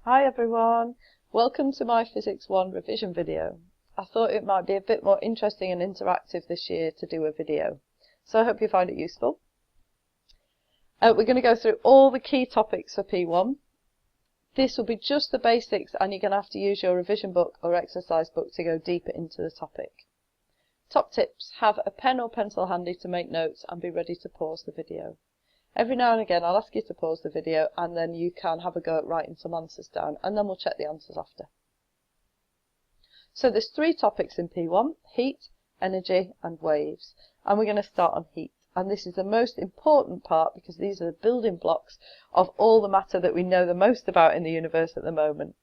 Hi everyone, welcome to my Physics 1 revision video. I thought it might be a bit more interesting and interactive this year to do a video, so I hope you find it useful. We're going to go through all the key topics for P1. This will be just the basics and you're going to have to use your revision book or exercise book to go deeper into the topic. Top tips: have a pen or pencil handy to make notes and be ready to pause the video. Every now and again I'll ask you to pause the video and then you can have a go at writing some answers down, and then we'll check the answers after. So there's three topics in P1: heat, energy and waves. And we're going to start on heat. And this is the most important part because these are the building blocks of all the matter that we know the most about in the universe at the moment.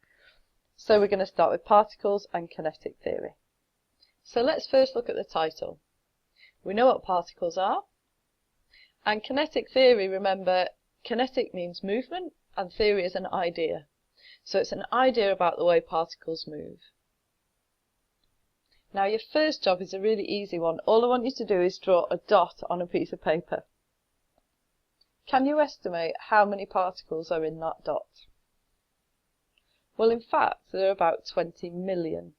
So we're going to start with particles and kinetic theory. So let's first look at the title. We know what particles are. And kinetic theory, remember, kinetic means movement and theory is an idea. So it's an idea about the way particles move. Now your first job is a really easy one. All I want you to do is draw a dot on a piece of paper. Can you estimate how many particles are in that dot? Well, in fact, there are about 20 million.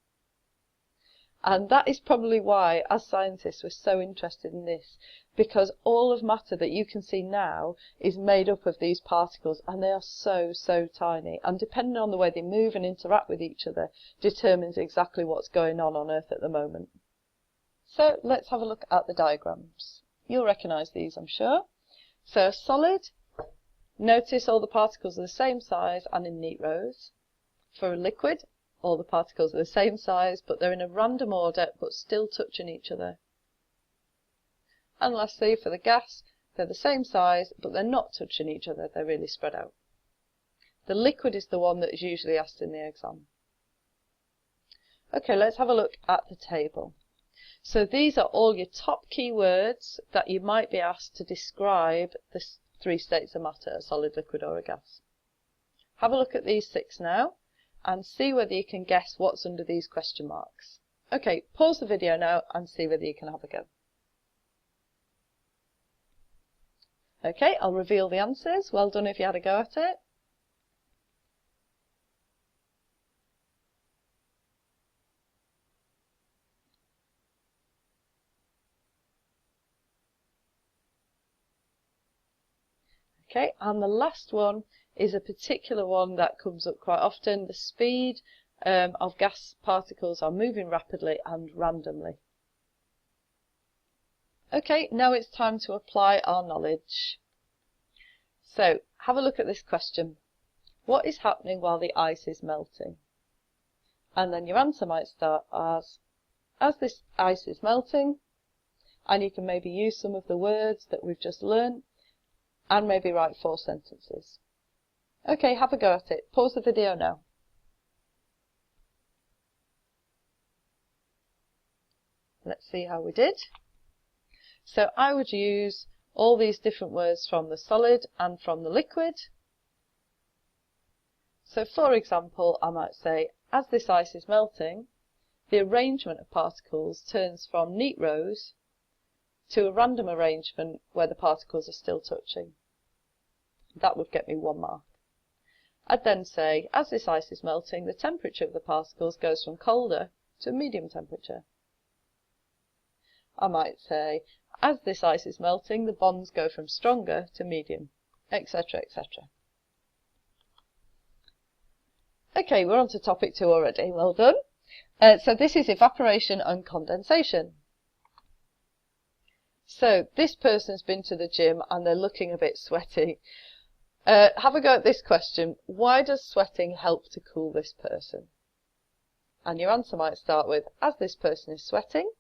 And that is probably why, as scientists, we're so interested in this, because all of matter that you can see now is made up of these particles, and they are so tiny. And depending on the way they move and interact with each other, determines exactly what's going on Earth at the moment. So let's have a look at the diagrams. You'll recognise these, I'm sure. So a solid, notice all the particles are the same size and in neat rows. For a liquid, all the particles are the same size, but they're in a random order, but still touching each other. And lastly, for the gas, they're the same size, but they're not touching each other, they're really spread out. The liquid is the one that is usually asked in the exam. Okay, let's have a look at the table. So these are all your top keywords that you might be asked to describe the three states of matter, a solid, liquid or a gas. Have a look at these 6 now, and see whether you can guess what's under these question marks. Okay, pause the video now and see whether you can have a go. Okay, I'll reveal the answers. Well done if you had a go at it. Okay, and the last one is a particular one that comes up quite often. The speed of gas particles are moving rapidly and randomly. Okay, now it's time to apply our knowledge. So, have a look at this question. What is happening while the ice is melting? And then your answer might start as this ice is melting, and you can maybe use some of the words that we've just learned, and maybe write 4 sentences. Okay, have a go at it. Pause the video now. Let's see how we did. So I would use all these different words from the solid and from the liquid. So for example, I might say, as this ice is melting, the arrangement of particles turns from neat rows to a random arrangement where the particles are still touching. That would get me 1 mark. I'd then say, as this ice is melting, the temperature of the particles goes from colder to medium temperature. I might say, as this ice is melting, the bonds go from stronger to medium, etc., etc. Okay, we're on to topic 2 already. Well done. So this is evaporation and condensation. So this person's been to the gym and they're looking a bit sweaty. Have a go at this question. Why does sweating help to cool this person? And your answer might start with, as this person is sweating,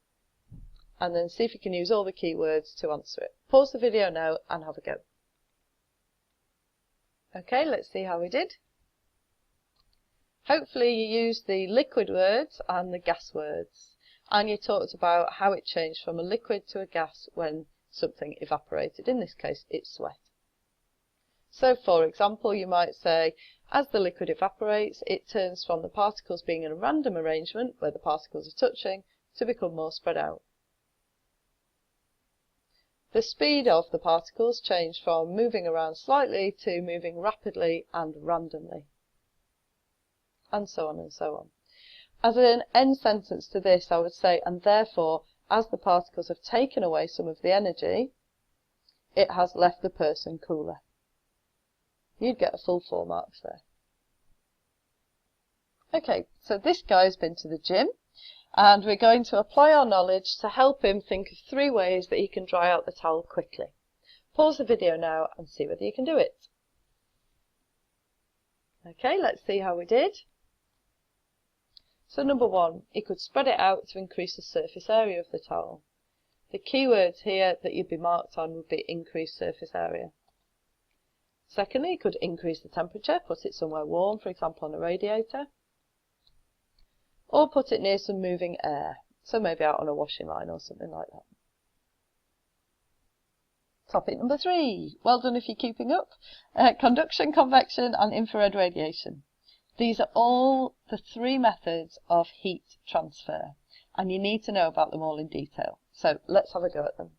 and then see if you can use all the keywords to answer it. Pause the video now and have a go. Okay, let's see how we did. Hopefully you used the liquid words and the gas words, and you talked about how it changed from a liquid to a gas when something evaporated. In this case, it's sweat. So, for example, you might say, as the liquid evaporates, it turns from the particles being in a random arrangement, where the particles are touching, to become more spread out. The speed of the particles changed from moving around slightly to moving rapidly and randomly. and so on and so on. As an end sentence to this, I would say, and therefore, as the particles have taken away some of the energy, it has left the person cooler. You'd get a full 4 marks there. Okay, so this guy's been to the gym, and we're going to apply our knowledge to help him think of 3 ways that he can dry out the towel quickly. Pause the video now and see whether you can do it. Okay, let's see how we did. So number 1, he could spread it out to increase the surface area of the towel. The keywords here that you'd be marked on would be increased surface area. Secondly, he could increase the temperature, put it somewhere warm, for example on a radiator, or put it near some moving air, so maybe out on a washing line or something like that. Topic number 3, well done if you're keeping up, conduction, convection and infrared radiation. These are all the 3 methods of heat transfer, and you need to know about them all in detail. So let's have a go at them.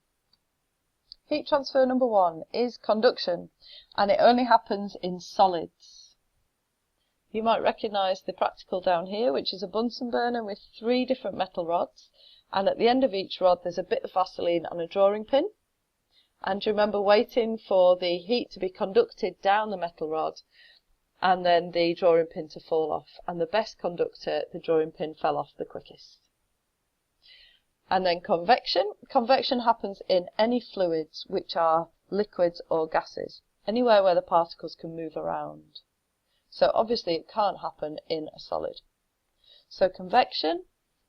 Heat transfer number 1 is conduction, and it only happens in solids. You might recognise the practical down here, which is a Bunsen burner with 3 different metal rods, and at the end of each rod there's a bit of Vaseline and a drawing pin. And remember waiting for the heat to be conducted down the metal rod and then the drawing pin to fall off. And the best conductor, the drawing pin fell off the quickest. And then convection. Convection happens in any fluids, which are liquids or gases, anywhere where the particles can move around. So obviously it can't happen in a solid. So convection,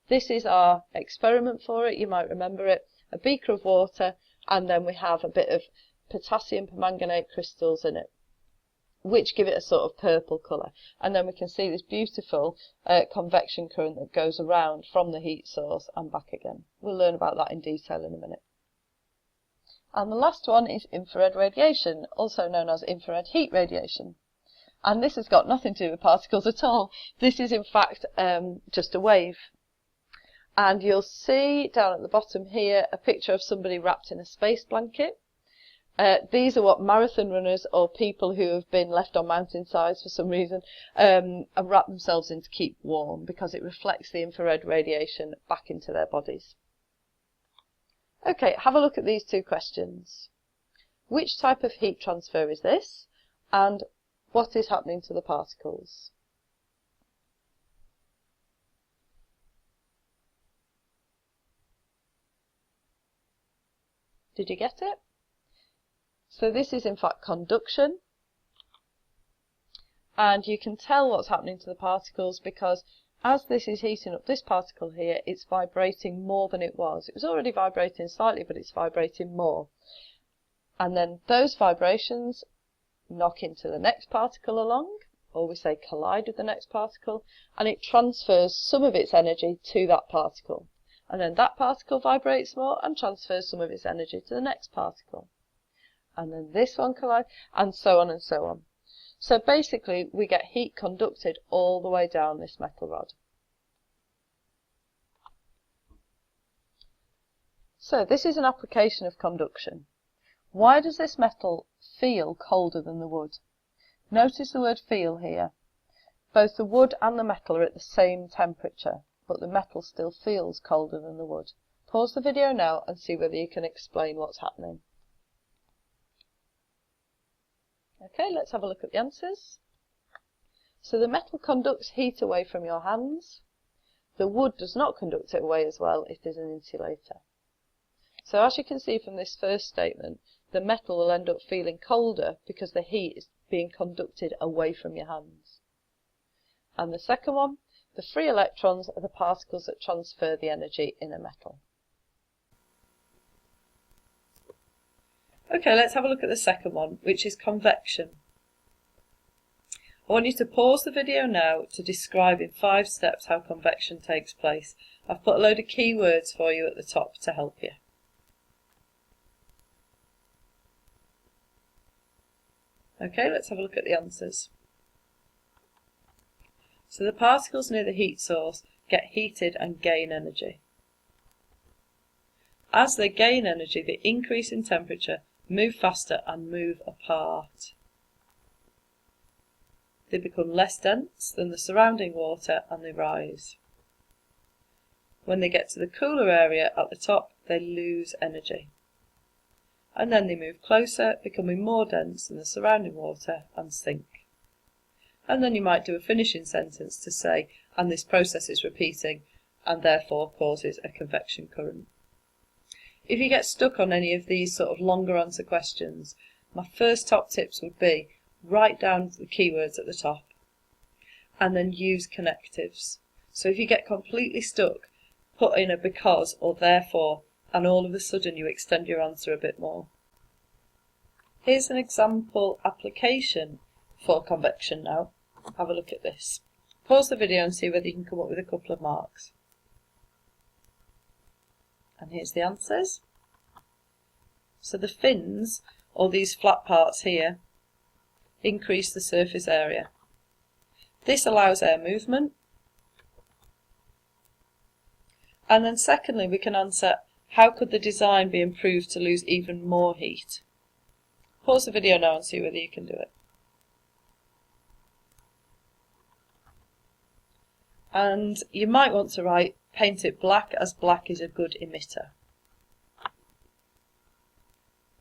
this is our experiment for it, you might remember it, a beaker of water, and then we have a bit of potassium permanganate crystals in it, which give it a sort of purple colour. And then we can see this beautiful convection current that goes around from the heat source and back again. We'll learn about that in detail in a minute. And the last one is infrared radiation, also known as infrared heat radiation. And this has got nothing to do with particles at all. This is in fact just a wave. And you'll see down at the bottom here a picture of somebody wrapped in a space blanket. These are what marathon runners or people who have been left on mountainsides for some reason have wrapped themselves in to keep warm, because it reflects the infrared radiation back into their bodies. Okay, have a look at these 2 questions. Which type of heat transfer is this? And what is happening to the particles? Did you get it? So this is in fact conduction, and you can tell what's happening to the particles because as this is heating up this particle here, it's vibrating more than it was. It was already vibrating slightly, but it's vibrating more. And then those vibrations knock into the next particle along, or we say collide with the next particle, and it transfers some of its energy to that particle. And then that particle vibrates more and transfers some of its energy to the next particle. And then this one collides, and so on and so on. So basically we get heat conducted all the way down this metal rod. So this is an application of conduction. Why does this metal feel colder than the wood? Notice the word feel here. Both the wood and the metal are at the same temperature, but the metal still feels colder than the wood. Pause the video now and see whether you can explain what's happening. Okay, let's have a look at the answers. So the metal conducts heat away from your hands. The wood does not conduct it away as well, it is an insulator. So as you can see from this first statement, the metal will end up feeling colder because the heat is being conducted away from your hands. And the second one, the free electrons are the particles that transfer the energy in a metal. Okay, let's have a look at the second one, which is convection. I want you to pause the video now to describe in 5 steps how convection takes place. I've put a load of keywords for you at the top to help you. Okay, let's have a look at the answers. So the particles near the heat source get heated and gain energy. As they gain energy, they increase in temperature, move faster and move apart. They become less dense than the surrounding water and they rise. When they get to the cooler area at the top, they lose energy. And then they move closer, becoming more dense than the surrounding water and sink. And then you might do a finishing sentence to say, and this process is repeating and therefore causes a convection current. If you get stuck on any of these sort of longer answer questions, my first top tips would be write down the keywords at the top and then use connectives. So if you get completely stuck, put in a because or therefore and all of a sudden you extend your answer a bit more. Here's an example application for convection now. Have a look at this. Pause the video and see whether you can come up with a couple of marks. And here's the answers. So the fins, or these flat parts here, increase the surface area. This allows air movement. And then secondly, we can answer, how could the design be improved to lose even more heat? Pause the video now and see whether you can do it. And you might want to write, paint it black as black is a good emitter.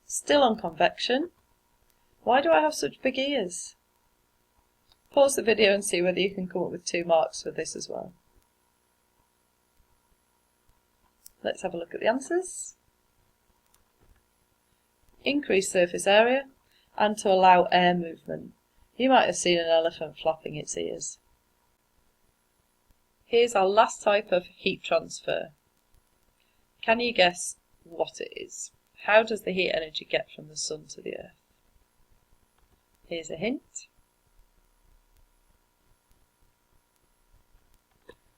Still on convection. Why do I have such big ears? Pause the video and see whether you can come up with 2 marks for this as well. Let's have a look at the answers. Increase surface area and to allow air movement. You might have seen an elephant flapping its ears. Here's our last type of heat transfer. Can you guess what it is? How does the heat energy get from the sun to the earth? Here's a hint.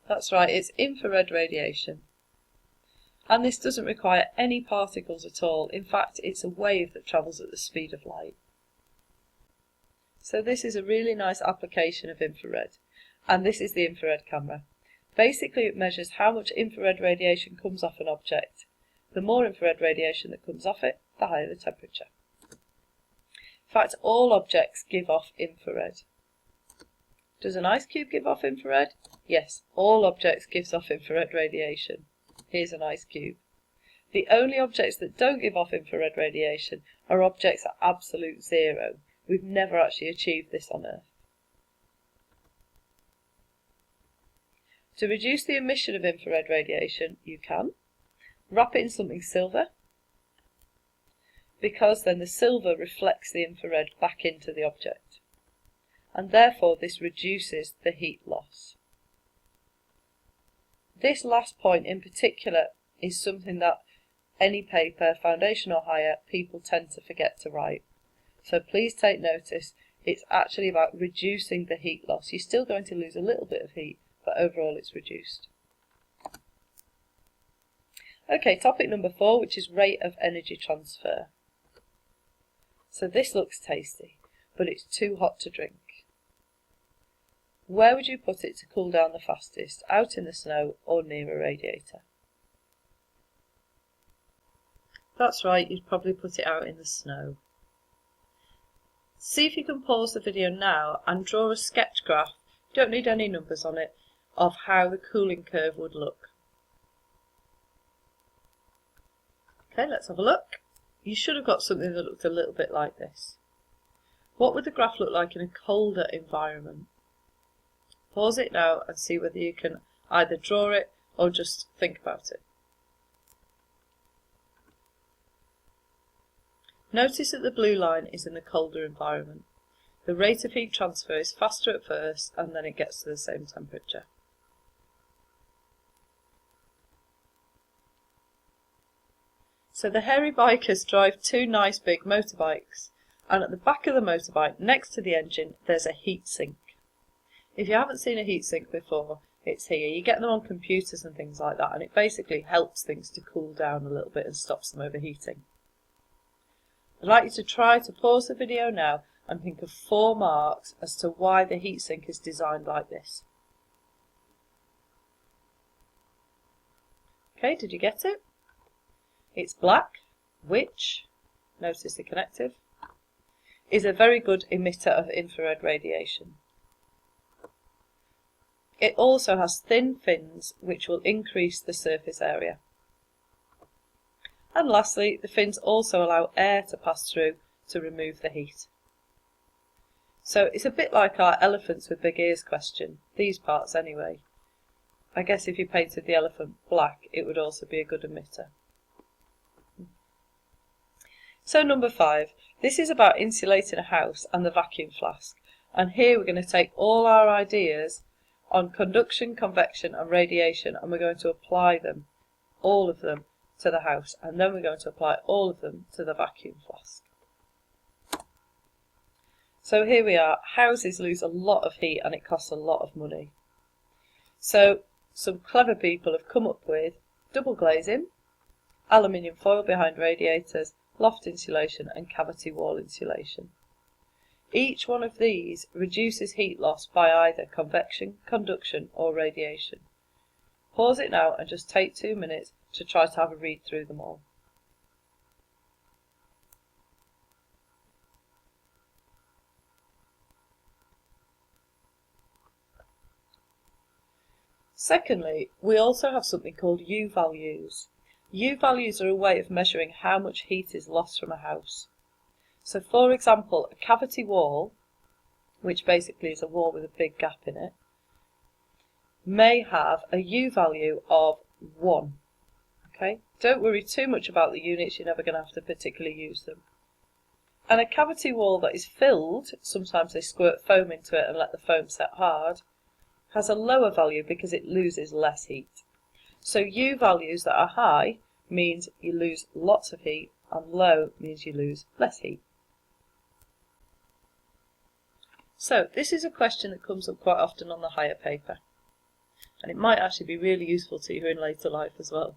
That's right, it's infrared radiation. And this doesn't require any particles at all. In fact, it's a wave that travels at the speed of light. So this is a really nice application of infrared. And this is the infrared camera. Basically, it measures how much infrared radiation comes off an object. The more infrared radiation that comes off it, the higher the temperature. In fact, all objects give off infrared. Does an ice cube give off infrared? Yes, all objects give off infrared radiation. Here's an ice cube. The only objects that don't give off infrared radiation are objects at absolute zero. We've never actually achieved this on Earth. To reduce the emission of infrared radiation, you can wrap it in something silver, because then the silver reflects the infrared back into the object, and therefore this reduces the heat loss. This last point in particular is something that any paper, foundation or higher, people tend to forget to write. So please take notice, it's actually about reducing the heat loss. You're still going to lose a little bit of heat, but overall it's reduced. Okay, topic number 4, which is rate of energy transfer. So this looks tasty, but it's too hot to drink. Where would you put it to cool down the fastest? Out in the snow or near a radiator? That's right, you'd probably put it out in the snow. See if you can pause the video now and draw a sketch graph, you don't need any numbers on it, of how the cooling curve would look. Okay, let's have a look. You should have got something that looked a little bit like this. What would the graph look like in a colder environment? Pause it now and see whether you can either draw it or just think about it. Notice that the blue line is in the colder environment. The rate of heat transfer is faster at first and then it gets to the same temperature. So the hairy bikers drive 2 nice big motorbikes, and at the back of the motorbike, next to the engine, there's a heat sink. If you haven't seen a heat sink before, it's here. You get them on computers and things like that, and it basically helps things to cool down a little bit and stops them overheating. I'd like you to try to pause the video now and think of 4 marks as to why the heat sink is designed like this. Okay, did you get it? It's black, which, notice the connective, is a very good emitter of infrared radiation. It also has thin fins which will increase the surface area. And lastly, the fins also allow air to pass through to remove the heat. So it's a bit like our elephants with big ears question, these parts anyway. I guess if you painted the elephant black, it would also be a good emitter. So number 5, this is about insulating a house and the vacuum flask. And here we're going to take all our ideas on conduction, convection and radiation, and we're going to apply them, all of them, to the house, and then we're going to apply all of them to the vacuum flask. So here we are. Houses lose a lot of heat and it costs a lot of money. So some clever people have come up with double glazing, aluminium foil behind radiators, loft insulation and cavity wall insulation. Each one of these reduces heat loss by either convection, conduction or radiation. Pause it now and just take 2 minutes to try to have a read through them all. Secondly, we also have something called U values. U values are a way of measuring how much heat is lost from a house. So for example, a cavity wall, which basically is a wall with a big gap in it, may have a U value of 1. Okay? Don't worry too much about the units, you're never going to have to particularly use them. And a cavity wall that is filled, sometimes they squirt foam into it and let the foam set hard, has a lower value because it loses less heat. So U values that are high means you lose lots of heat, and low means you lose less heat. So this is a question that comes up quite often on the higher paper, and it might actually be really useful to you in later life as well.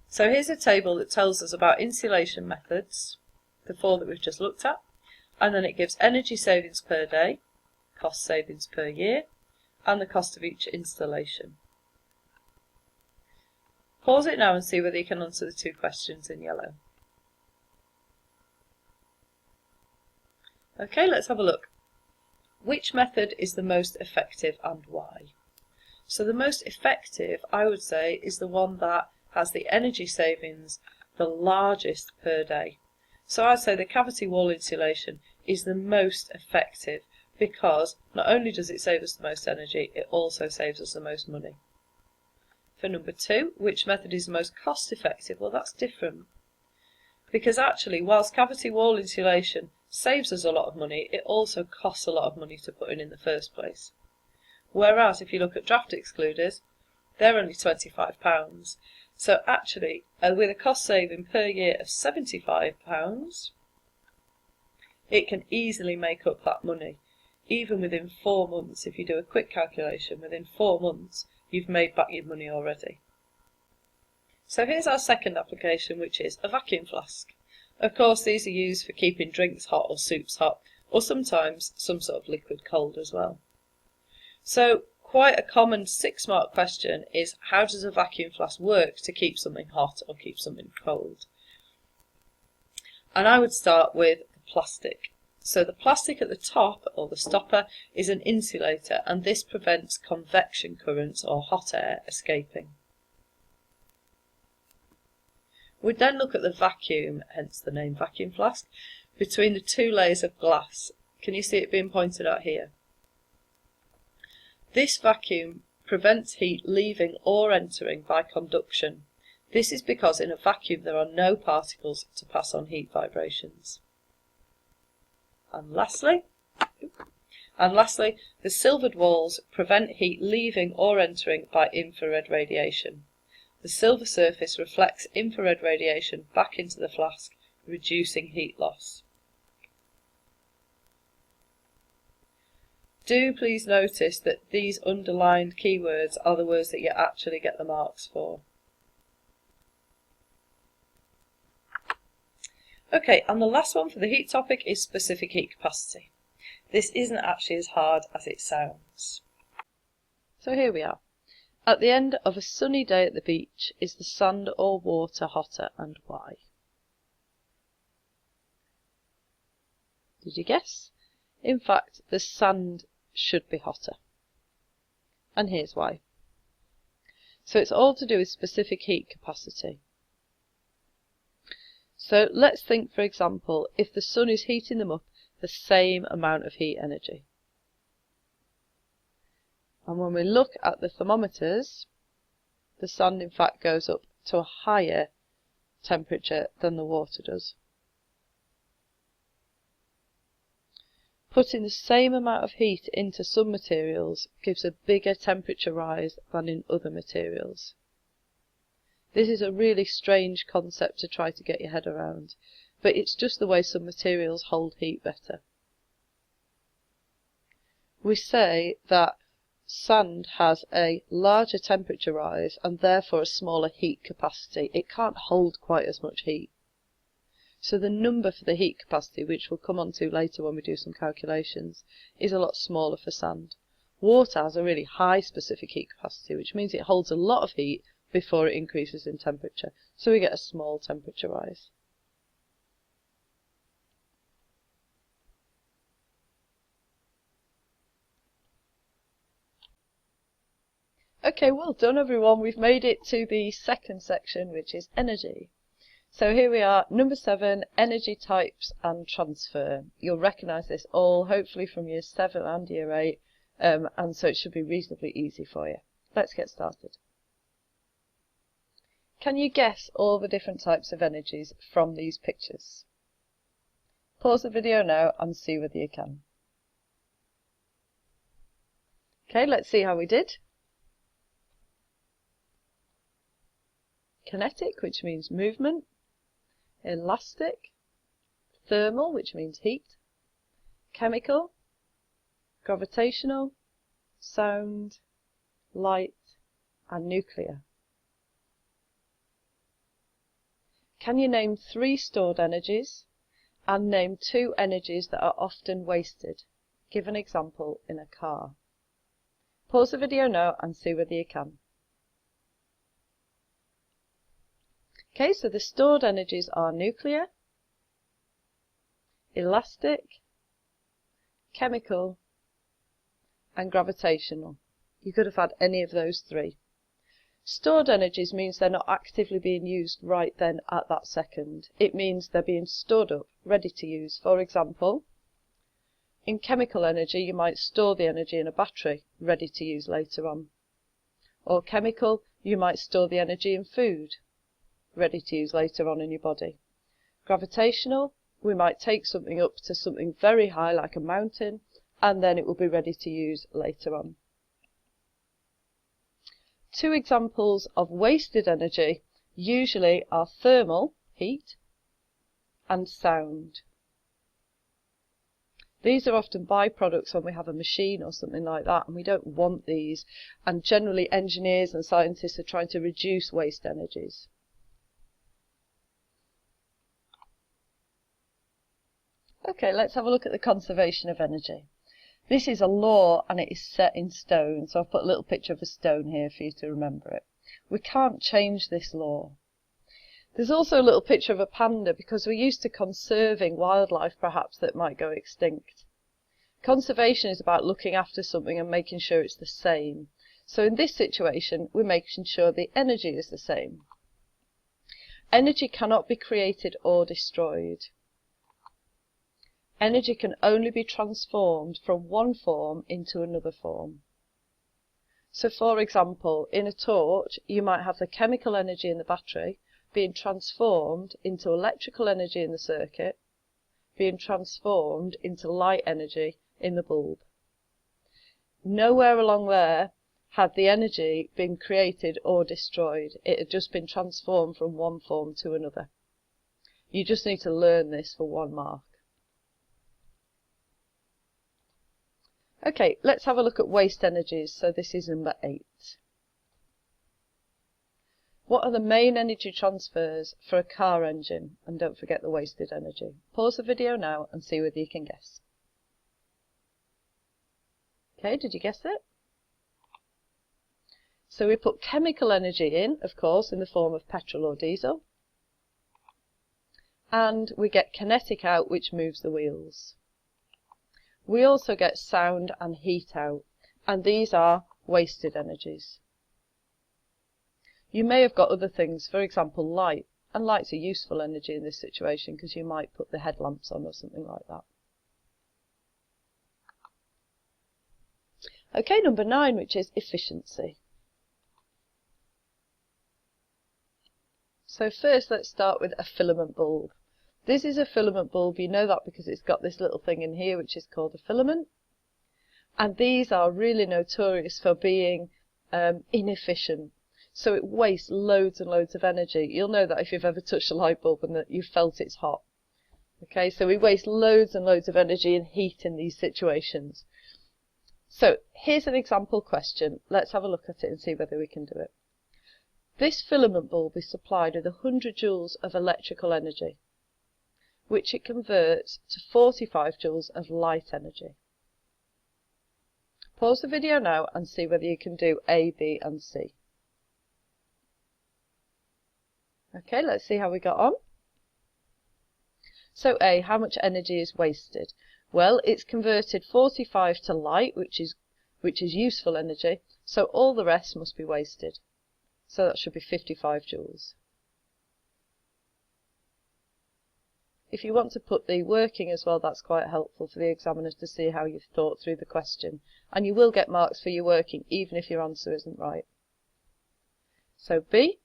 So here's a table that tells us about insulation methods, the 4 that we've just looked at, and then it gives energy savings per day, cost savings per year, and the cost of each installation. Pause it now and see whether you can answer the 2 questions in yellow. Okay, let's have a look. Which method is the most effective and why? So the most effective, I would say, is the one that has the energy savings the largest per day. So I'd say the cavity wall insulation is the most effective because not only does it save us the most energy, it also saves us the most money. For number 2, which method is the most cost effective? Well, that's different. Because actually, whilst cavity wall insulation saves us a lot of money, it also costs a lot of money to put in the first place. Whereas if you look at draft excluders, they're only £25. So actually, with a cost saving per year of £75, it can easily make up that money. Even within 4 months, if you do a quick calculation, within 4 months, you've made back your money already. So here's our second application, which is a vacuum flask. Of course, these are used for keeping drinks hot or soups hot, or sometimes some sort of liquid cold as well. So quite a common 6-mark question is, how does a vacuum flask work to keep something hot or keep something cold? And I would start with the plastic. So the plastic at the top, or the stopper, is an insulator, and this prevents convection currents or hot air escaping. We'd then look at the vacuum, hence the name vacuum flask, between the 2 layers of glass. Can you see it being pointed out here? This vacuum prevents heat leaving or entering by conduction. This is because in a vacuum there are no particles to pass on heat vibrations. And lastly, the silvered walls prevent heat leaving or entering by infrared radiation. The silver surface reflects infrared radiation back into the flask, reducing heat loss. Do please notice that these underlined keywords are the words that you actually get the marks for. Okay, and the last one for the heat topic is specific heat capacity. This isn't actually as hard as it sounds. So here we are. At the end of a sunny day at the beach, is the sand or water hotter, and why? Did you guess? In fact, the sand should be hotter. and here's why. So it's all to do with specific heat capacity. So let's think, for example, if the sun is heating them up the same amount of heat energy. And when we look at the thermometers, the sand in fact goes up to a higher temperature than the water does. Putting the same amount of heat into some materials gives a bigger temperature rise than in other materials. This is a really strange concept to try to get your head around, but it's just the way some materials hold heat better. We say that sand has a larger temperature rise and therefore a smaller heat capacity. It can't hold quite as much heat. So the number for the heat capacity, which we'll come on to later when we do some calculations, is a lot smaller for sand. Water has a really high specific heat capacity, which means it holds a lot of heat before it increases in temperature. So we get a small temperature rise. Okay, well done everyone. We've made it to the second section, which is energy. So here we are, number 7, energy types and transfer. You'll recognise this all, hopefully from year 7 and year 8, and so it should be reasonably easy for you. Let's get started. Can you guess all the different types of energies from these pictures? Pause the video now and see whether you can. Okay, let's see how we did. Kinetic, which means movement. Elastic, thermal, which means heat, chemical, gravitational, sound, light, and nuclear. Can you name 3 stored energies and name 2 energies that are often wasted? Give an example in a car. Pause the video now and see whether you can. Okay, so the stored energies are nuclear, elastic, chemical, and gravitational. You could have had any of those 3. Stored energies means they're not actively being used right then at that second. It means they're being stored up, ready to use. For example, in chemical energy, you might store the energy in a battery, ready to use later on. Or chemical, you might store the energy in food, ready to use later on in your body. Gravitational, we might take something up to something very high like a mountain, and then it will be ready to use later on. 2 examples of wasted energy usually are thermal, heat, and sound. These are often byproducts when we have a machine or something like that, and we don't want these, and generally engineers and scientists are trying to reduce waste energies. Okay, let's have a look at the conservation of energy. This is a law and it is set in stone, so I've put a little picture of a stone here for you to remember it. We can't change this law. There's also a little picture of a panda because we're used to conserving wildlife perhaps that might go extinct. Conservation is about looking after something and making sure it's the same. So in this situation, we're making sure the energy is the same. Energy cannot be created or destroyed. Energy can only be transformed from one form into another form. So for example, in a torch, you might have the chemical energy in the battery being transformed into electrical energy in the circuit, being transformed into light energy in the bulb. Nowhere along there had the energy been created or destroyed. It had just been transformed from one form to another. You just need to learn this for 1 mark. Okay, let's have a look at waste energies. So this is number 8. What are the main energy transfers for a car engine? And don't forget the wasted energy. Pause the video now and see whether you can guess. Okay, did you guess it? So we put chemical energy in, of course, in the form of petrol or diesel. And we get kinetic out, which moves the wheels. We also get sound and heat out, and these are wasted energies. You may have got other things, for example light, and light's a useful energy in this situation because you might put the headlamps on or something like that. Okay, number 9, which is efficiency. So first let's start with a filament bulb. This is a filament bulb, you know that because it's got this little thing in here which is called a filament. And these are really notorious for being inefficient. So it wastes loads and loads of energy. You'll know that if you've ever touched a light bulb and that you felt it's hot. Okay, so we waste loads and loads of energy and heat in these situations. So here's an example question. Let's have a look at it and see whether we can do it. This filament bulb is supplied with 100 joules of electrical energy, which it converts to 45 joules of light energy. Pause the video now and see whether you can do A, B and C. Okay, let's see how we got on. So A, how much energy is wasted? Well, it's converted 45 to light, which is useful energy, so all the rest must be wasted. So that should be 55 joules. If you want to put the working as well, that's quite helpful for the examiner to see how you've thought through the question. And you will get marks for your working, even if your answer isn't right. So B,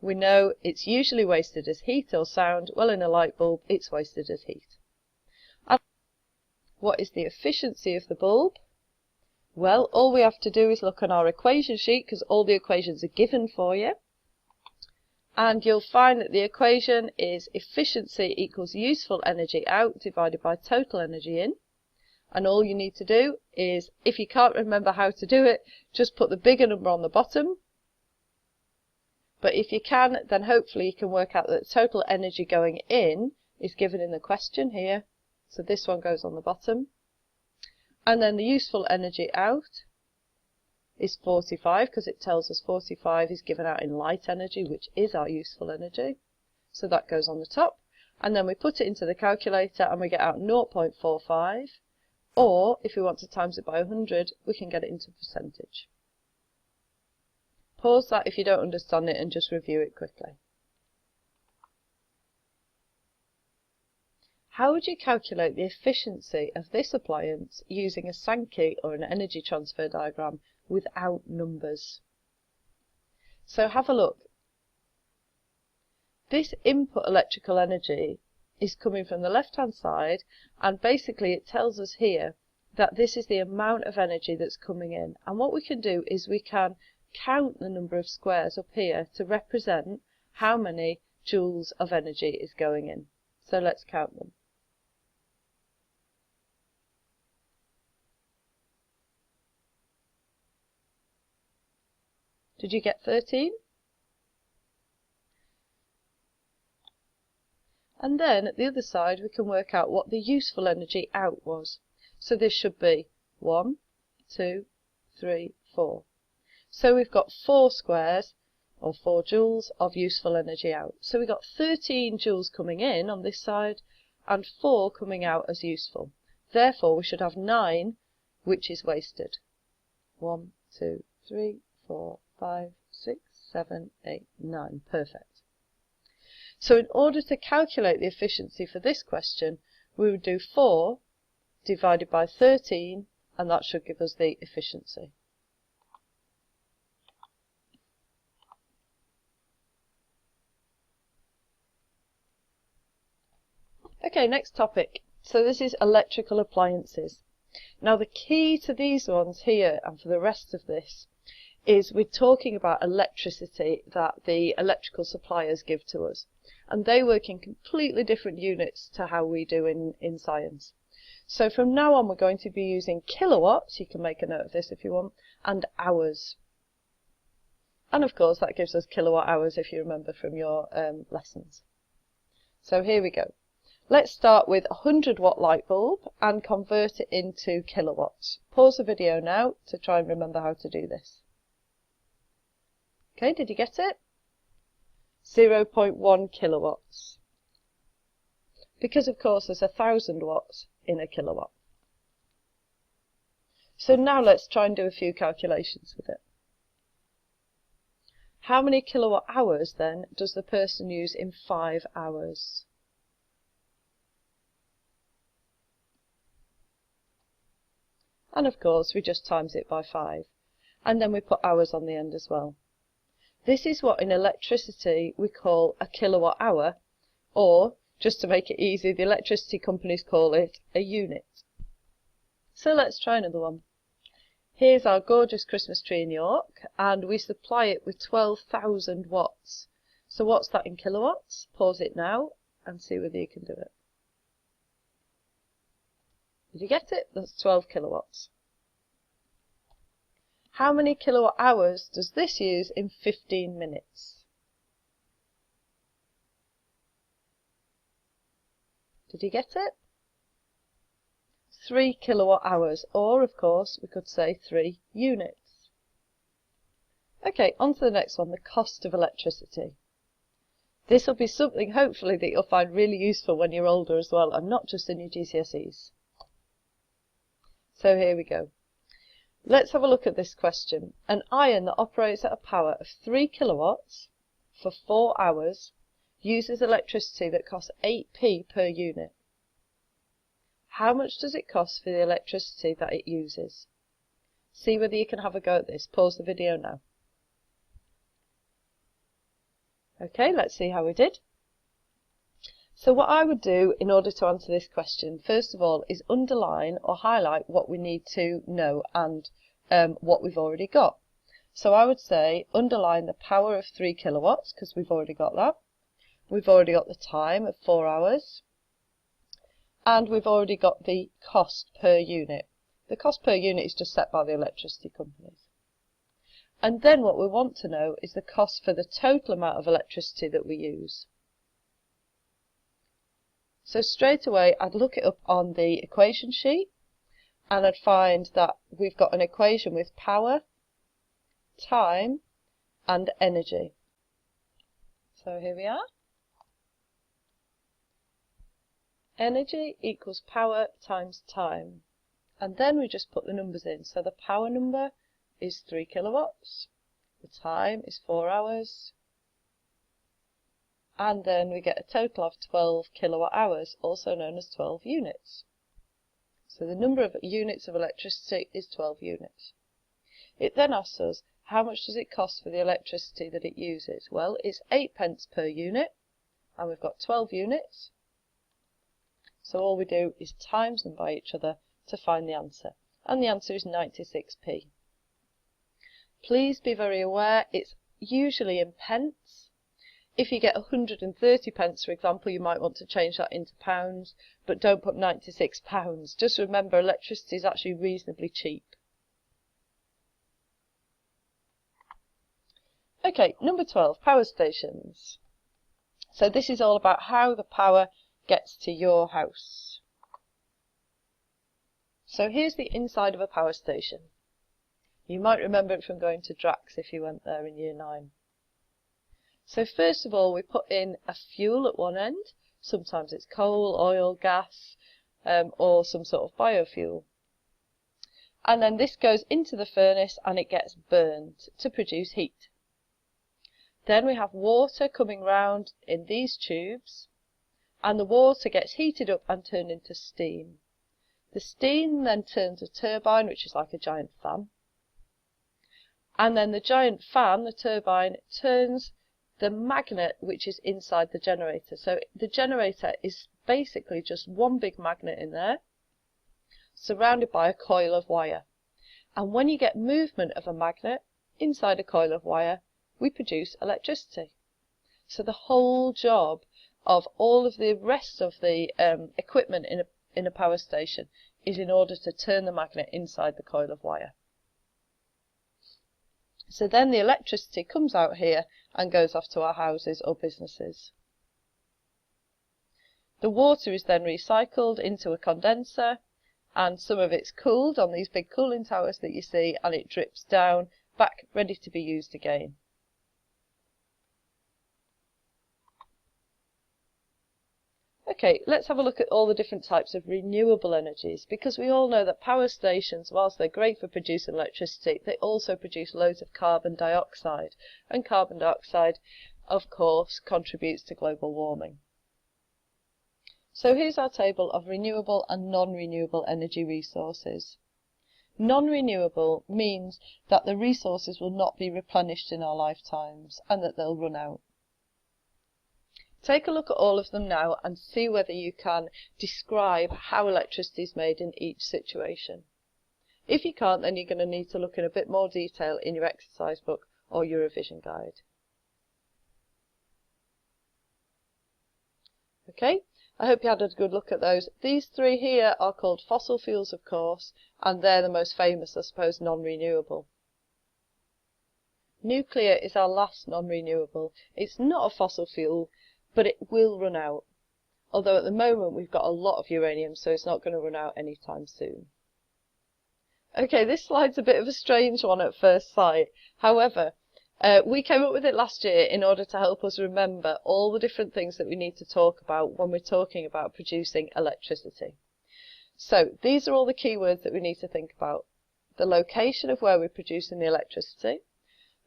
we know it's usually wasted as heat or sound. Well, in a light bulb, it's wasted as heat. And what is the efficiency of the bulb? Well, all we have to do is look on our equation sheet, because all the equations are given for you. And you'll find that the equation is efficiency equals useful energy out divided by total energy in. And all you need to do is, if you can't remember how to do it, just put the bigger number on the bottom. But if you can, then hopefully you can work out that the total energy going in is given in the question here. So this one goes on the bottom. And then the useful energy out is 45, because it tells us 45 is given out in light energy, which is our useful energy. So that goes on the top. And then we put it into the calculator and we get out 0.45. Or, if we want to times it by 100, we can get it into percentage. Pause that if you don't understand it and just review it quickly. How would you calculate the efficiency of this appliance using a Sankey or an energy transfer diagram without numbers? So have a look. This input electrical energy is coming from the left hand side, and basically it tells us here that this is the amount of energy that's coming in. And what we can do is we can count the number of squares up here to represent how many joules of energy is going in. So let's count them. Did you get 13? And then at the other side we can work out what the useful energy out was. So this should be 1, 2, 3, 4. So we've got 4 squares, or 4 joules, of useful energy out. So we've got 13 joules coming in on this side, and 4 coming out as useful. Therefore we should have 9, which is wasted. 1, 2, 3, 4, 5, 6, 7, 8, 9. Perfect. So in order to calculate the efficiency for this question, we would do 4 divided by 13, and that should give us the efficiency. Okay, next topic. So this is electrical appliances. Now the key to these ones here, and for the rest of this, is we're talking about electricity that the electrical suppliers give to us. And they work in completely different units to how we do in science. So from now on we're going to be using kilowatts, you can make a note of this if you want, and hours. And of course that gives us kilowatt hours if you remember from your lessons. So here we go. Let's start with a 100 watt light bulb and convert it into kilowatts. Pause the video now to try and remember how to do this. Okay, did you get it? 0.1 kilowatts. Because of course there's 1,000 watts in a kilowatt. So now let's try and do a few calculations with it. How many kilowatt hours then does the person use in 5 hours? And of course we just times it by 5, and then we put hours on the end as well. This is what in electricity we call a kilowatt hour, or just to make it easy, the electricity companies call it a unit. So let's try another one. Here's our gorgeous Christmas tree in York, and we supply it with 12,000 watts. So what's that in kilowatts? Pause it now and see whether you can do it. Did you get it? That's 12 kilowatts. How many kilowatt hours does this use in 15 minutes? Did you get it? 3 kilowatt hours, or of course we could say 3 units. Okay, on to the next one, the cost of electricity. This will be something hopefully that you'll find really useful when you're older as well, and not just in your GCSEs. So here we go. Let's have a look at this question. An iron that operates at a power of 3 kilowatts for 4 hours uses electricity that costs 8p per unit. How much does it cost for the electricity that it uses? See whether you can have a go at this. Pause the video now. Okay, let's see how we did. So what I would do in order to answer this question, first of all, is underline or highlight what we need to know and what we've already got. So I would say underline the power of 3 kilowatts, because we've already got that. We've already got the time of 4 hours. And we've already got the cost per unit. The cost per unit is just set by the electricity companies. And then what we want to know is the cost for the total amount of electricity that we use. So straight away I'd look it up on the equation sheet, and I'd find that we've got an equation with power, time and energy. So here we are. Energy equals power times time. And then we just put the numbers in. So the power number is 3 kilowatts. The time is 4 hours. And then we get a total of 12 kilowatt hours, also known as 12 units. So the number of units of electricity is 12 units. It then asks us, how much does it cost for the electricity that it uses? Well, it's 8 pence per unit, and we've got 12 units. So all we do is times them by each other to find the answer. And the answer is 96p. Please be very aware, it's usually in pence. If you get 130 pence, for example, you might want to change that into pounds, but don't put 96 pounds. Just remember, electricity is actually reasonably cheap. Okay, number 12, power stations. So this is all about how the power gets to your house. So here's the inside of a power station. You might remember it from going to Drax if you went there in year 9. So first of all, we put in a fuel at one end. Sometimes it's coal, oil, gas, or some sort of biofuel. And then this goes into the furnace and it gets burned to produce heat. Then we have water coming round in these tubes, and the water gets heated up and turned into steam. The steam then turns a turbine, which is like a giant fan. And then the giant fan, the turbine, turns the magnet which is inside the generator. So the generator is basically just one big magnet in there, surrounded by a coil of wire. And when you get movement of a magnet inside a coil of wire, we produce electricity. So the whole job of all of the rest of the equipment in a power station is in order to turn the magnet inside the coil of wire. So then the electricity comes out here and goes off to our houses or businesses. The water is then recycled into a condenser, and some of it's cooled on these big cooling towers that you see, and it drips down back ready to be used again. Okay, let's have a look at all the different types of renewable energies, because we all know that power stations, whilst they're great for producing electricity, they also produce loads of carbon dioxide, and carbon dioxide, of course, contributes to global warming. So here's our table of renewable and non-renewable energy resources. Non-renewable means that the resources will not be replenished in our lifetimes and that they'll run out. Take a look at all of them now and see whether you can describe how electricity is made in each situation. If you can't, then you're going to need to look in a bit more detail in your exercise book or your revision guide. Okay, I hope you had a good look at those. These three here are called fossil fuels, of course, and they're the most famous, I suppose, non-renewable. Nuclear is our last non-renewable. It's not a fossil fuel, but it will run out. Although at the moment we've got a lot of uranium, so it's not going to run out anytime soon. Okay, this slide's a bit of a strange one at first sight. However, we came up with it last year in order to help us remember all the different things that we need to talk about when we're talking about producing electricity. So these are all the keywords that we need to think about. The location of where we're producing the electricity,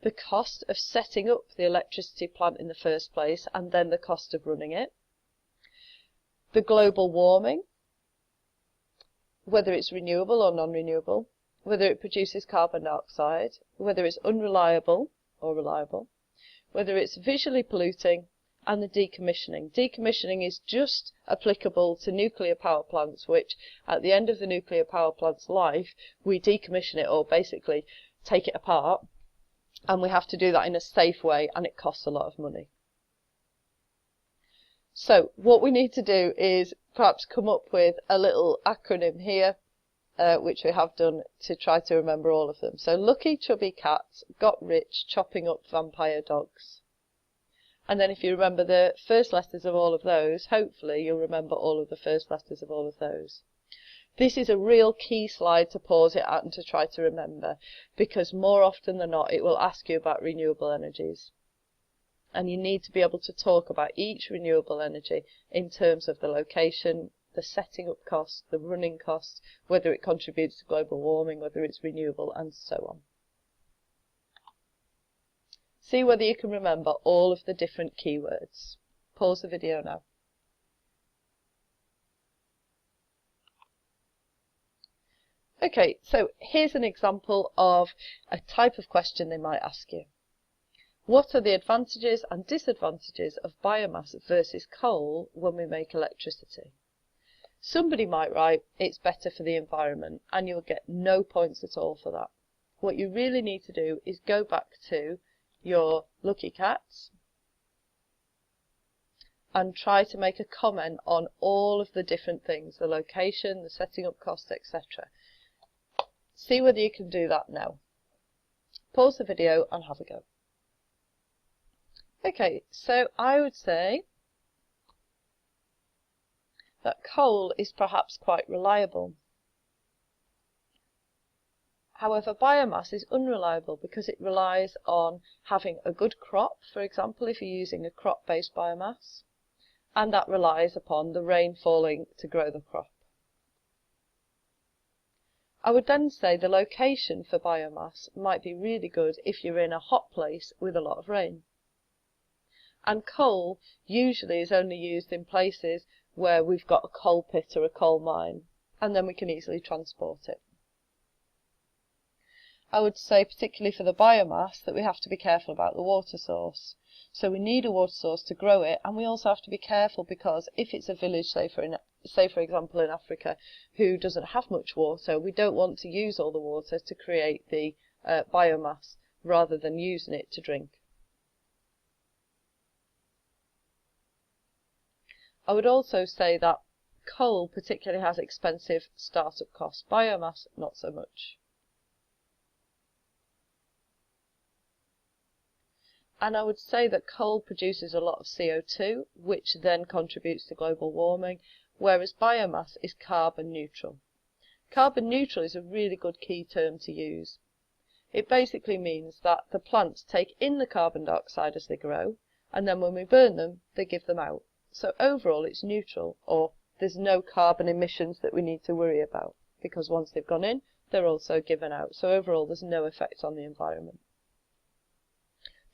the cost of setting up the electricity plant in the first place, and then the cost of running it, the global warming, whether it's renewable or non-renewable, whether it produces carbon dioxide, whether it's unreliable or reliable, whether it's visually polluting, and the decommissioning. Decommissioning is just applicable to nuclear power plants, which at the end of the nuclear power plant's life, we decommission it, or basically take it apart, and we have to do that in a safe way, and it costs a lot of money. So what we need to do is perhaps come up with a little acronym here, which we have done to try to remember all of them. So lucky chubby cats got rich chopping up vampire dogs. And then if you remember the first letters of all of those, hopefully you'll remember all of the first letters of all of those. This is a real key slide to pause it at and to try to remember, because more often than not it will ask you about renewable energies. And you need to be able to talk about each renewable energy in terms of the location, the setting up cost, the running cost, whether it contributes to global warming, whether it's renewable, and so on. See whether you can remember all of the different keywords. Pause the video now. Okay, so here's an example of a type of question they might ask you. What are the advantages and disadvantages of biomass versus coal when we make electricity? Somebody might write, it's better for the environment, and you'll get no points at all for that. What you really need to do is go back to your lucky cats and try to make a comment on all of the different things, the location, the setting up cost, etc. See whether you can do that now. Pause the video and have a go. Okay, so I would say that coal is perhaps quite reliable. However, biomass is unreliable because it relies on having a good crop, for example, if you're using a crop-based biomass, and that relies upon the rain falling to grow the crop. I would then say the location for biomass might be really good if you're in a hot place with a lot of rain. And coal usually is only used in places where we've got a coal pit or a coal mine, and then we can easily transport it. I would say, particularly for the biomass, that we have to be careful about the water source. So we need a water source to grow it, and we also have to be careful because if it's a village, say for example in Africa, who doesn't have much water, we don't want to use all the water to create the biomass rather than using it to drink. I would also say that coal particularly has expensive startup costs, biomass not so much. And I would say that coal produces a lot of CO2, which then contributes to global warming, whereas biomass is carbon neutral. Carbon neutral is a really good key term to use. It basically means that the plants take in the carbon dioxide as they grow, and then when we burn them, they give them out. So overall it's neutral, or there's no carbon emissions that we need to worry about, because once they've gone in, they're also given out. So overall there's no effect on the environment.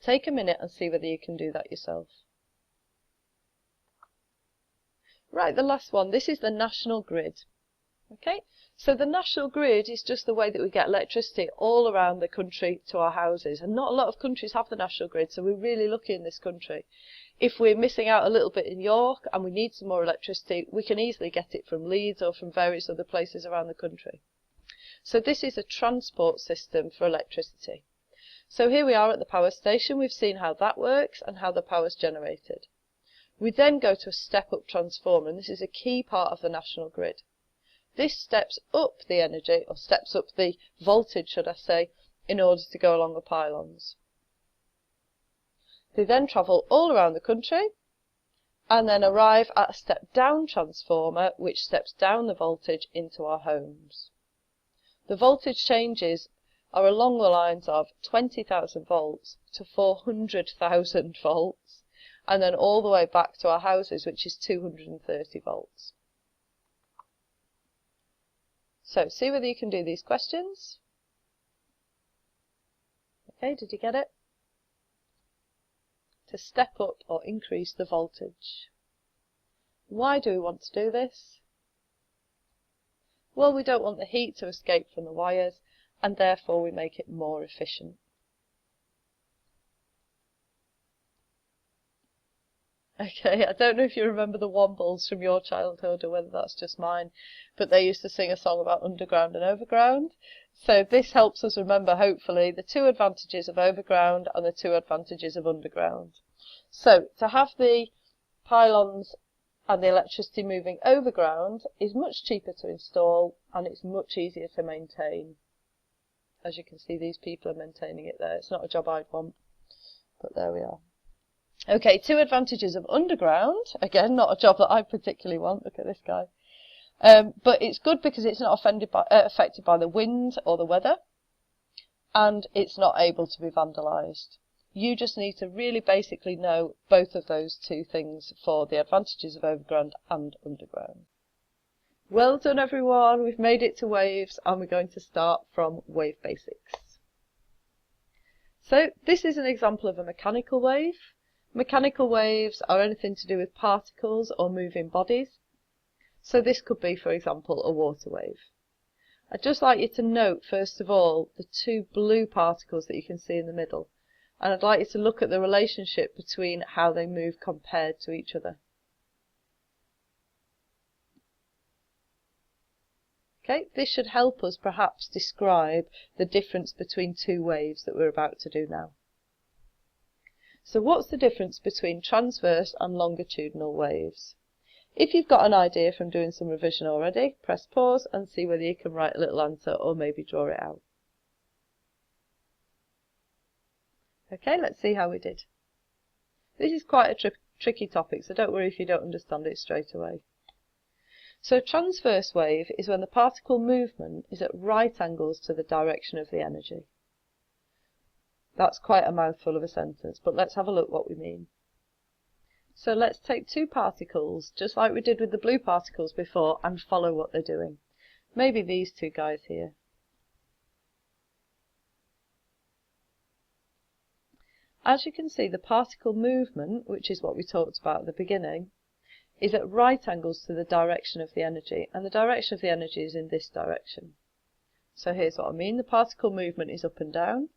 Take a minute and see whether you can do that yourself. Right, the last one. This is the national grid. Okay, so the national grid is just the way that we get electricity all around the country to our houses, and not a lot of countries have the national grid, so we're really lucky in this country. If we're missing out a little bit in York and we need some more electricity, we can easily get it from Leeds or from various other places around the country. So this is a transport system for electricity. So here we are at the power station. We've seen how that works and how the power is generated. We then go to a step-up transformer, and this is a key part of the national grid. This steps up the energy, or steps up the voltage, should I say, in order to go along the pylons. They then travel all around the country and then arrive at a step-down transformer, which steps down the voltage into our homes. The voltage changes are along the lines of 20,000 volts to 400,000 volts, and then all the way back to our houses, which is 230 volts. So see whether you can do these questions. Okay, did you get it? To step up or increase the voltage. Why do we want to do this? Well, we don't want the heat to escape from the wires, and therefore we make it more efficient. Okay, I don't know if you remember the Wombles from your childhood or whether that's just mine, but they used to sing a song about underground and overground. So this helps us remember, hopefully, the two advantages of overground and the two advantages of underground. So to have the pylons and the electricity moving overground is much cheaper to install, and it's much easier to maintain. As you can see, these people are maintaining it there. It's not a job I'd want, but there we are. Okay, two advantages of underground. Again, not a job that I particularly want. Look at this guy. But it's good because it's not affected by the wind or the weather, and it's not able to be vandalised. You just need to really basically know both of those two things for the advantages of overground and underground. Well done, everyone. We've made it to waves, and we're going to start from wave basics. So this is an example of a mechanical wave. Mechanical waves are anything to do with particles or moving bodies. So this could be, for example, a water wave. I'd just like you to note, first of all, the two blue particles that you can see in the middle. And I'd like you to look at the relationship between how they move compared to each other. Okay, this should help us perhaps describe the difference between two waves that we're about to do now. So what's the difference between transverse and longitudinal waves? If you've got an idea from doing some revision already, press pause and see whether you can write a little answer or maybe draw it out. Okay, let's see how we did. This is quite a tricky topic, so don't worry if you don't understand it straight away. So a transverse wave is when the particle movement is at right angles to the direction of the energy. That's quite a mouthful of a sentence, but let's have a look what we mean. So let's take two particles, just like we did with the blue particles before, and follow what they're doing. Maybe these two guys here. As you can see, the particle movement, which is what we talked about at the beginning, is at right angles to the direction of the energy, and the direction of the energy is in this direction. So here's what I mean. The particle movement is up and down,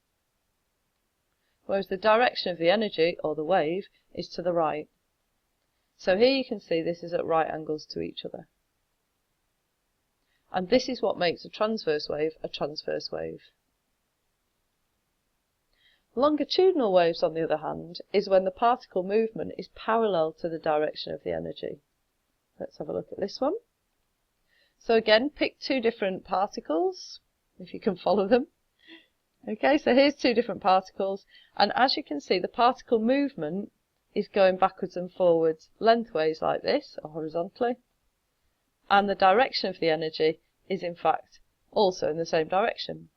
whereas the direction of the energy, or the wave, is to the right. So here you can see this is at right angles to each other. And this is what makes a transverse wave a transverse wave. Longitudinal waves, on the other hand, is when the particle movement is parallel to the direction of the energy. Let's have a look at this one. So again, pick two different particles, if you can follow them. Okay, so here's two different particles, and as you can see, the particle movement is going backwards and forwards lengthways like this, or horizontally, and the direction of the energy is in fact also in the same direction.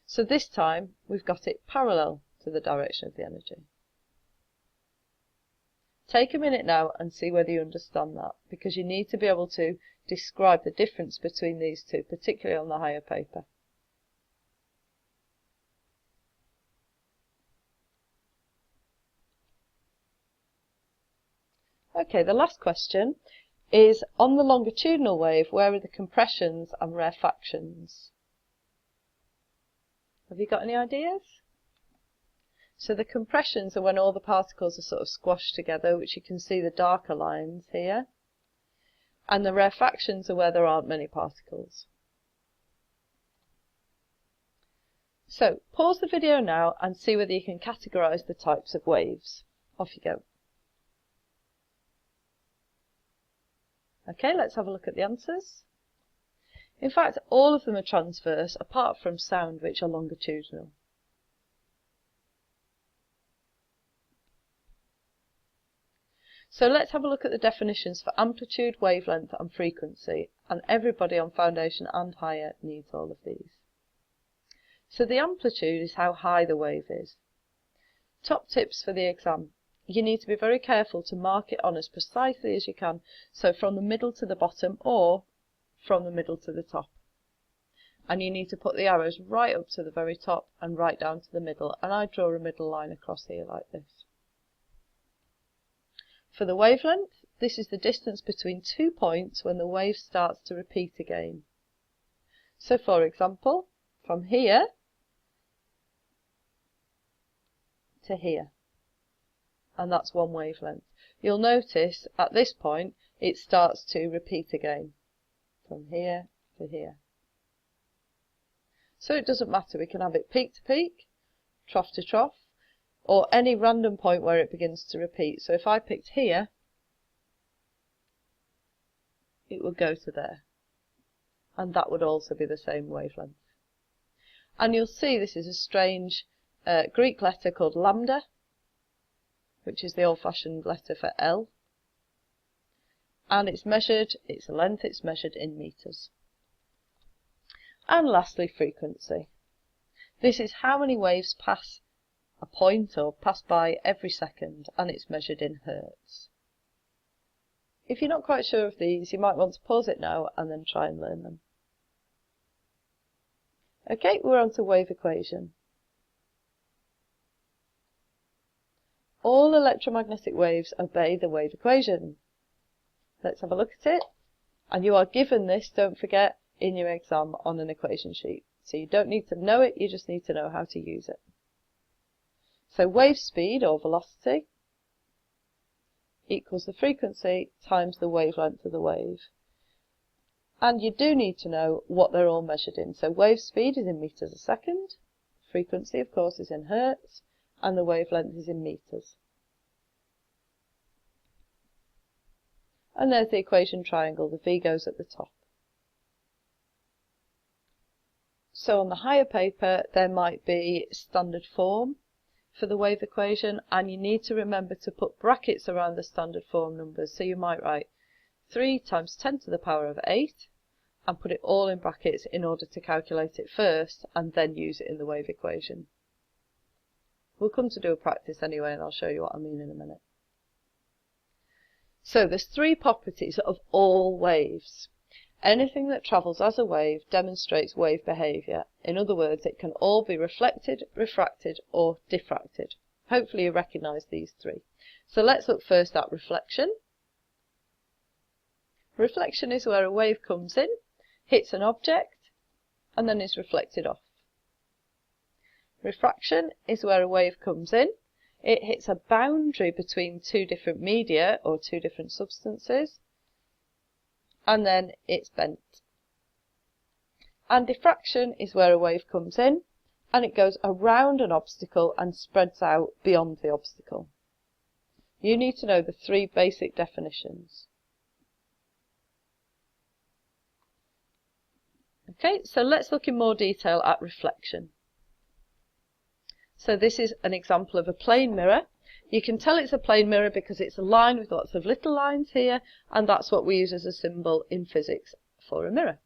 So this time we've got it parallel to the direction of the energy. Take a minute now and see whether you understand that, because you need to be able to describe the difference between these two, particularly on the higher paper. Okay, the last question is, on the longitudinal wave, where are the compressions and rarefactions? Have you got any ideas? So the compressions are when all the particles are sort of squashed together, which you can see the darker lines here. And the rarefactions are where there aren't many particles. So pause the video now and see whether you can categorize the types of waves. Off you go. Okay, let's have a look at the answers. In fact, all of them are transverse, apart from sound, which are longitudinal. So let's have a look at the definitions for amplitude, wavelength and frequency, and everybody on foundation and higher needs all of these. So the amplitude is how high the wave is. Top tips for the exam. You need to be very careful to mark it on as precisely as you can, so from the middle to the bottom or from the middle to the top. And you need to put the arrows right up to the very top and right down to the middle, and I draw a middle line across here like this. For the wavelength, this is the distance between 2 points when the wave starts to repeat again. So for example, from here to here, and that's one wavelength. You'll notice at this point it starts to repeat again, from here to here. So it doesn't matter, we can have it peak to peak, trough to trough, or any random point where it begins to repeat. So if I picked here, it would go to there, and that would also be the same wavelength. And you'll see this is a strange Greek letter called lambda, which is the old-fashioned letter for L, and it's measured in meters. And lastly, frequency. This is how many waves pass a point or pass by every second, and it's measured in hertz. If you're not quite sure of these, you might want to pause it now and then try and learn them. Okay, we're on to wave equation. All electromagnetic waves obey the wave equation. Let's have a look at it. And you are given this, don't forget, in your exam on an equation sheet. So you don't need to know it, you just need to know how to use it. So wave speed, or velocity, equals the frequency times the wavelength of the wave. And you do need to know what they're all measured in. So wave speed is in meters a second, frequency of course is in hertz, and the wavelength is in meters. And there's the equation triangle, the V goes at the top. So on the higher paper there might be standard form for the wave equation, and you need to remember to put brackets around the standard form numbers. So you might write 3 times 10 to the power of 8 and put it all in brackets in order to calculate it first and then use it in the wave equation. We'll come to do a practice anyway, and I'll show you what I mean in a minute. So there's 3 properties of all waves. Anything that travels as a wave demonstrates wave behaviour. In other words, it can all be reflected, refracted or diffracted. Hopefully you recognise these 3. So let's look first at reflection. Reflection is where a wave comes in, hits an object and then is reflected off. Refraction is where a wave comes in, it hits a boundary between 2 different media or 2 different substances, and then it's bent. And diffraction is where a wave comes in and it goes around an obstacle and spreads out beyond the obstacle. You need to know the 3 basic definitions. Okay, so let's look in more detail at reflection. So this is an example of a plane mirror. You can tell it's a plane mirror because it's a line with lots of little lines here, and that's what we use as a symbol in physics for a mirror.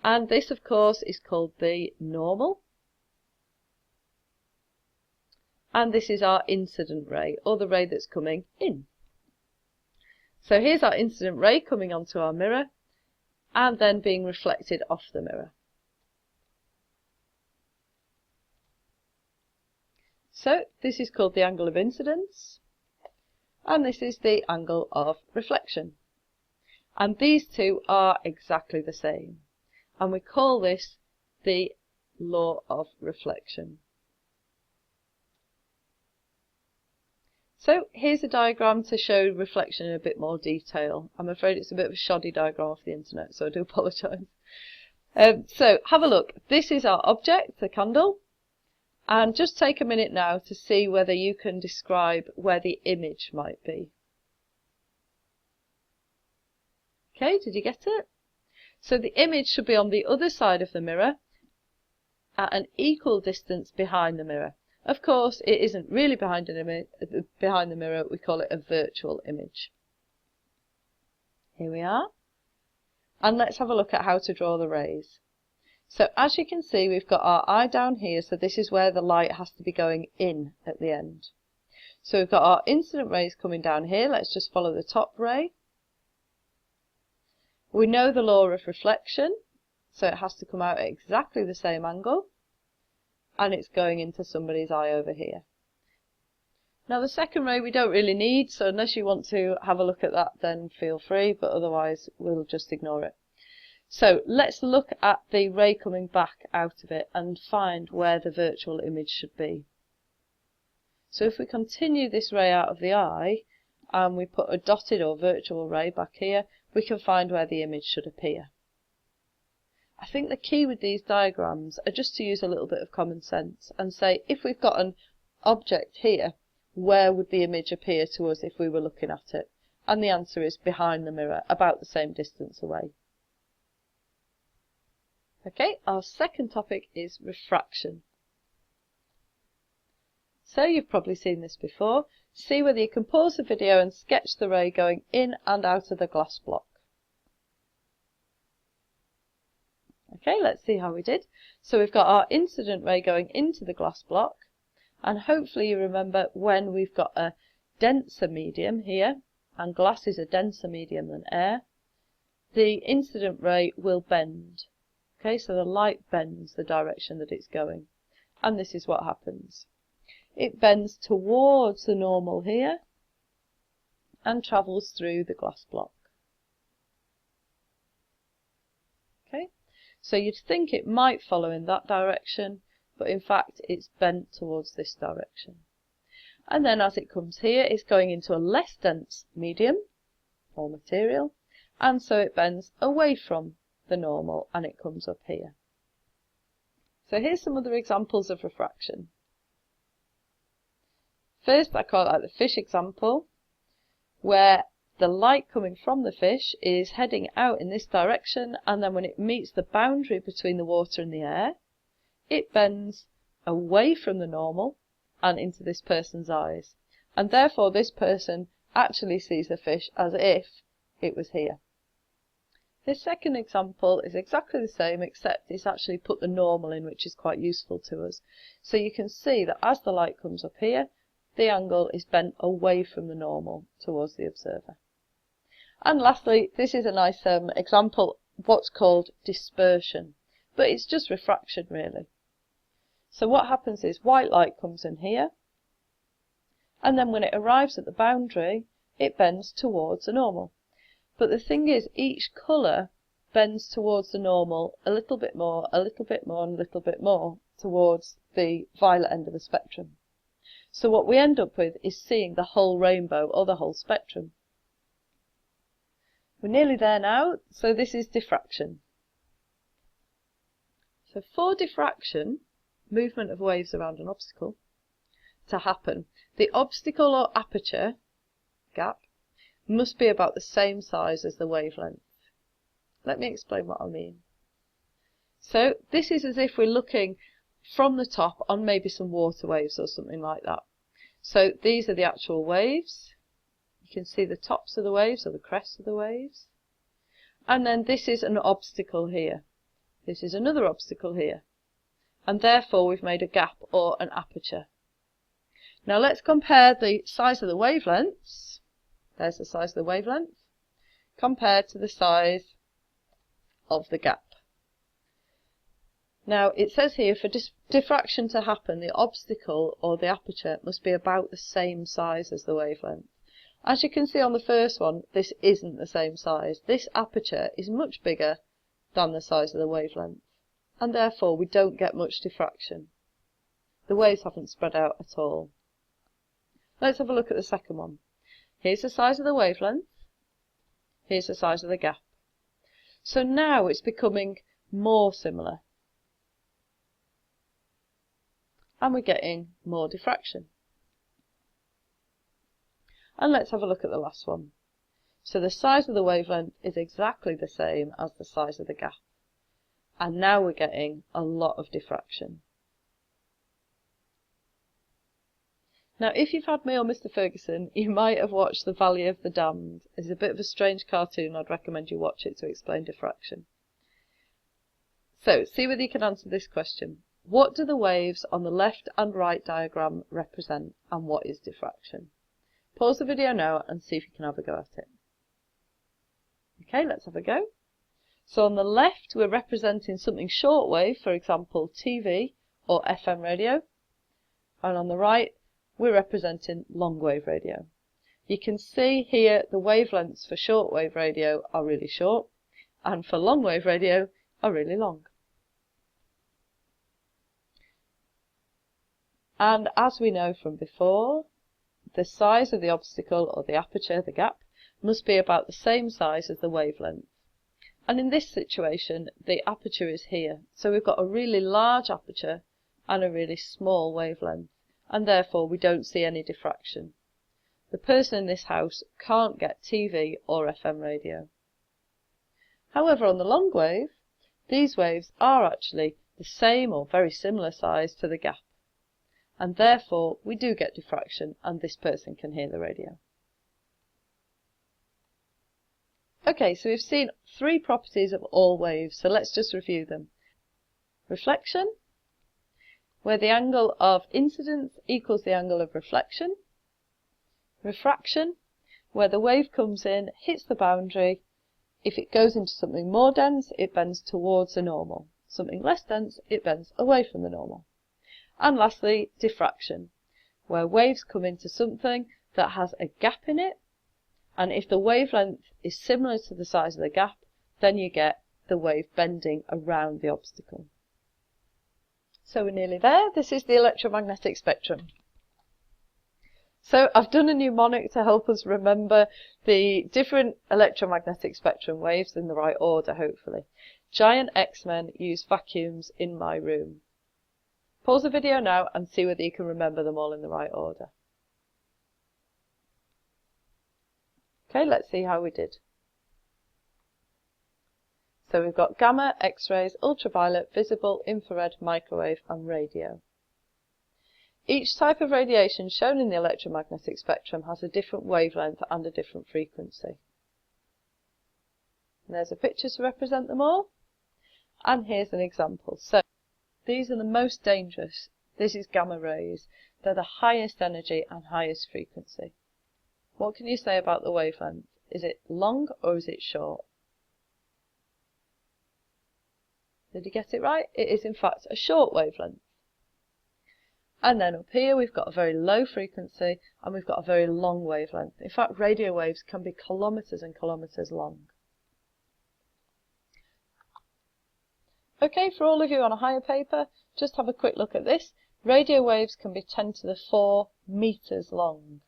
And this, of course, is called the normal. and this is our incident ray, or the ray that's coming in. So here's our incident ray coming onto our mirror and then being reflected off the mirror. So this is called the angle of incidence, and this is the angle of reflection. And these two are exactly the same, and we call this the law of reflection. So here's a diagram to show reflection in a bit more detail. I'm afraid it's a bit of a shoddy diagram off the internet, so I do apologise. So have a look. This is our object, the candle, and just take a minute now to see whether you can describe where the image might be. Okay, did you get it? So the image should be on the other side of the mirror at an equal distance behind the mirror. Of course, it isn't really behind the mirror, we call it a virtual image. Here we are. And let's have a look at how to draw the rays. So as you can see, we've got our eye down here, so this is where the light has to be going in at the end. So we've got our incident rays coming down here. Let's just follow the top ray. We know the law of reflection, so it has to come out at exactly the same angle, and it's going into somebody's eye over here. Now the second ray we don't really need, so unless you want to have a look at that, then feel free, but otherwise we'll just ignore it. So let's look at the ray coming back out of it and find where the virtual image should be. So if we continue this ray out of the eye and we put a dotted or virtual ray back here, we can find where the image should appear. I think the key with these diagrams are just to use a little bit of common sense and say, if we've got an object here, where would the image appear to us if we were looking at it? And the answer is behind the mirror, about the same distance away. Okay, our second topic is refraction. So you've probably seen this before. See whether you can pause the video and sketch the ray going in and out of the glass block. Okay, let's see how we did. So we've got our incident ray going into the glass block, and hopefully you remember when we've got a denser medium here, and glass is a denser medium than air, the incident ray will bend. Okay, so the light bends the direction that it's going, and this is what happens. It bends towards the normal here and travels through the glass block. Okay, so you'd think it might follow in that direction, but in fact it's bent towards this direction. And then as it comes here, it's going into a less dense medium or material, and so it bends away from the normal and it comes up here. So here's some other examples of refraction. First, I quite like the fish example, where the light coming from the fish is heading out in this direction, and then when it meets the boundary between the water and the air, it bends away from the normal and into this person's eyes. And therefore this person actually sees the fish as if it was here. This second example is exactly the same, except it's actually put the normal in, which is quite useful to us. So you can see that as the light comes up here, the angle is bent away from the normal towards the observer. And lastly, this is a nice example, what's called dispersion, but it's just refraction really. So what happens is white light comes in here, and then when it arrives at the boundary, it bends towards the normal. But the thing is, each colour bends towards the normal a little bit more, a little bit more, and a little bit more towards the violet end of the spectrum. So what we end up with is seeing the whole rainbow or the whole spectrum. We're nearly there now, so this is diffraction. So for diffraction, movement of waves around an obstacle, to happen, the obstacle or aperture gap must be about the same size as the wavelength. Let me explain what I mean. So this is as if we're looking from the top on maybe some water waves or something like that. So these are the actual waves. You can see the tops of the waves or the crests of the waves. And then this is an obstacle here. This is another obstacle here. And therefore we've made a gap or an aperture. Now let's compare the size of the wavelengths. There's the size of the wavelength compared to the size of the gap. Now it says here for diffraction to happen, the obstacle or the aperture must be about the same size as the wavelength. As you can see on the first one, this isn't the same size. This aperture is much bigger than the size of the wavelength, and therefore we don't get much diffraction. The waves haven't spread out at all. Let's have a look at the second one. Here's the size of the wavelength. Here's the size of the gap. So now it's becoming more similar. And we're getting more diffraction. And let's have a look at the last one. So the size of the wavelength is exactly the same as the size of the gap. And now we're getting a lot of diffraction. Now if you've had me or Mr. Ferguson, you might have watched The Valley of the Damned. It's a bit of a strange cartoon. I'd recommend you watch it to explain diffraction. So see whether you can answer this question. What do the waves on the left and right diagram represent, and what is diffraction? Pause the video now and see if you can have a go at it. Okay, let's have a go. So on the left we're representing something shortwave, for example TV or FM radio, and on the right we're representing long-wave radio. You can see here the wavelengths for shortwave radio are really short, and for long-wave radio are really long. And as we know from before, the size of the obstacle or the aperture, the gap, must be about the same size as the wavelength. And in this situation, the aperture is here. So we've got a really large aperture and a really small wavelength, and therefore we don't see any diffraction. The person in this house can't get TV or FM radio. However, on the long wave, these waves are actually the same or very similar size to the gap, and therefore we do get diffraction and this person can hear the radio. Okay, so we've seen three properties of all waves, so let's just review them. Reflection, where the angle of incidence equals the angle of reflection. Refraction, where the wave comes in, hits the boundary. If it goes into something more dense, it bends towards the normal. Something less dense, it bends away from the normal. And lastly, diffraction, where waves come into something that has a gap in it, and if the wavelength is similar to the size of the gap, then you get the wave bending around the obstacle. So we're nearly there. This is the electromagnetic spectrum. So I've done a mnemonic to help us remember the different electromagnetic spectrum waves in the right order, hopefully. Giant X-Men use vacuums in my room. Pause the video now and see whether you can remember them all in the right order. Okay, let's see how we did. So we've got gamma, X-rays, ultraviolet, visible, infrared, microwave and radio. Each type of radiation shown in the electromagnetic spectrum has a different wavelength and a different frequency. And there's a picture to represent them all. And here's an example. So these are the most dangerous. This is gamma rays. They're the highest energy and highest frequency. What can you say about the wavelength? Is it long or is it short? Did you get it right? It is in fact a short wavelength. And then up here we've got a very low frequency and we've got a very long wavelength. In fact, radio waves can be kilometres and kilometres long. Okay, for all of you on a higher paper, just have a quick look at this. Radio waves can be 10 to the 4 metres long.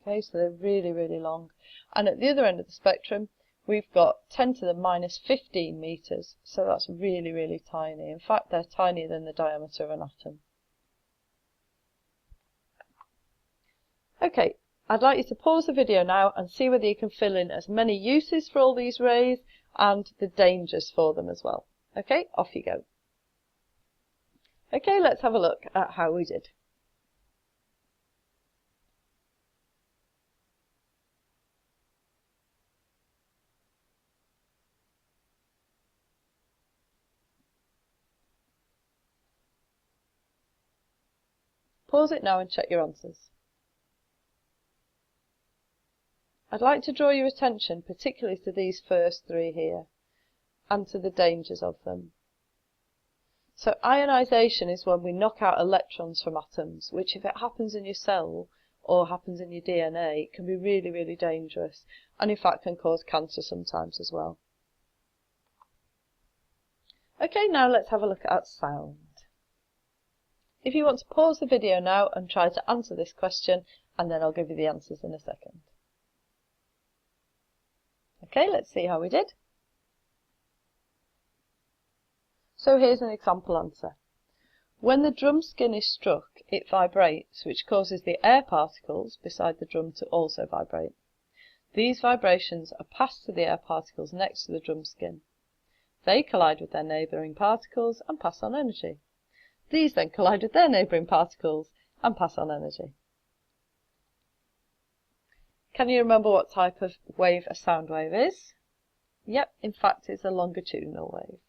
Okay, so they're really, really long. And at the other end of the spectrum, we've got 10 to the minus 15 metres. So that's really, really tiny. In fact, they're tinier than the diameter of an atom. Okay, I'd like you to pause the video now and see whether you can fill in as many uses for all these rays and the dangers for them as well. Okay, off you go. Okay, let's have a look at how we did. Pause it now and check your answers. I'd like to draw your attention particularly to these first three here and to the dangers of them. So ionization is when we knock out electrons from atoms, which if it happens in your cell or happens in your DNA, it can be really, really dangerous, and in fact can cause cancer sometimes as well. Okay, now let's have a look at sound. If you want to pause the video now and try to answer this question, and then I'll give you the answers in a second. Okay, let's see how we did. So here's an example answer. When the drum skin is struck, it vibrates, which causes the air particles beside the drum to also vibrate. These vibrations are passed to the air particles next to the drum skin. They collide with their neighbouring particles and pass on energy. These then collide with their neighbouring particles and pass on energy. Can you remember what type of wave a sound wave is? Yep, in fact it's a longitudinal wave.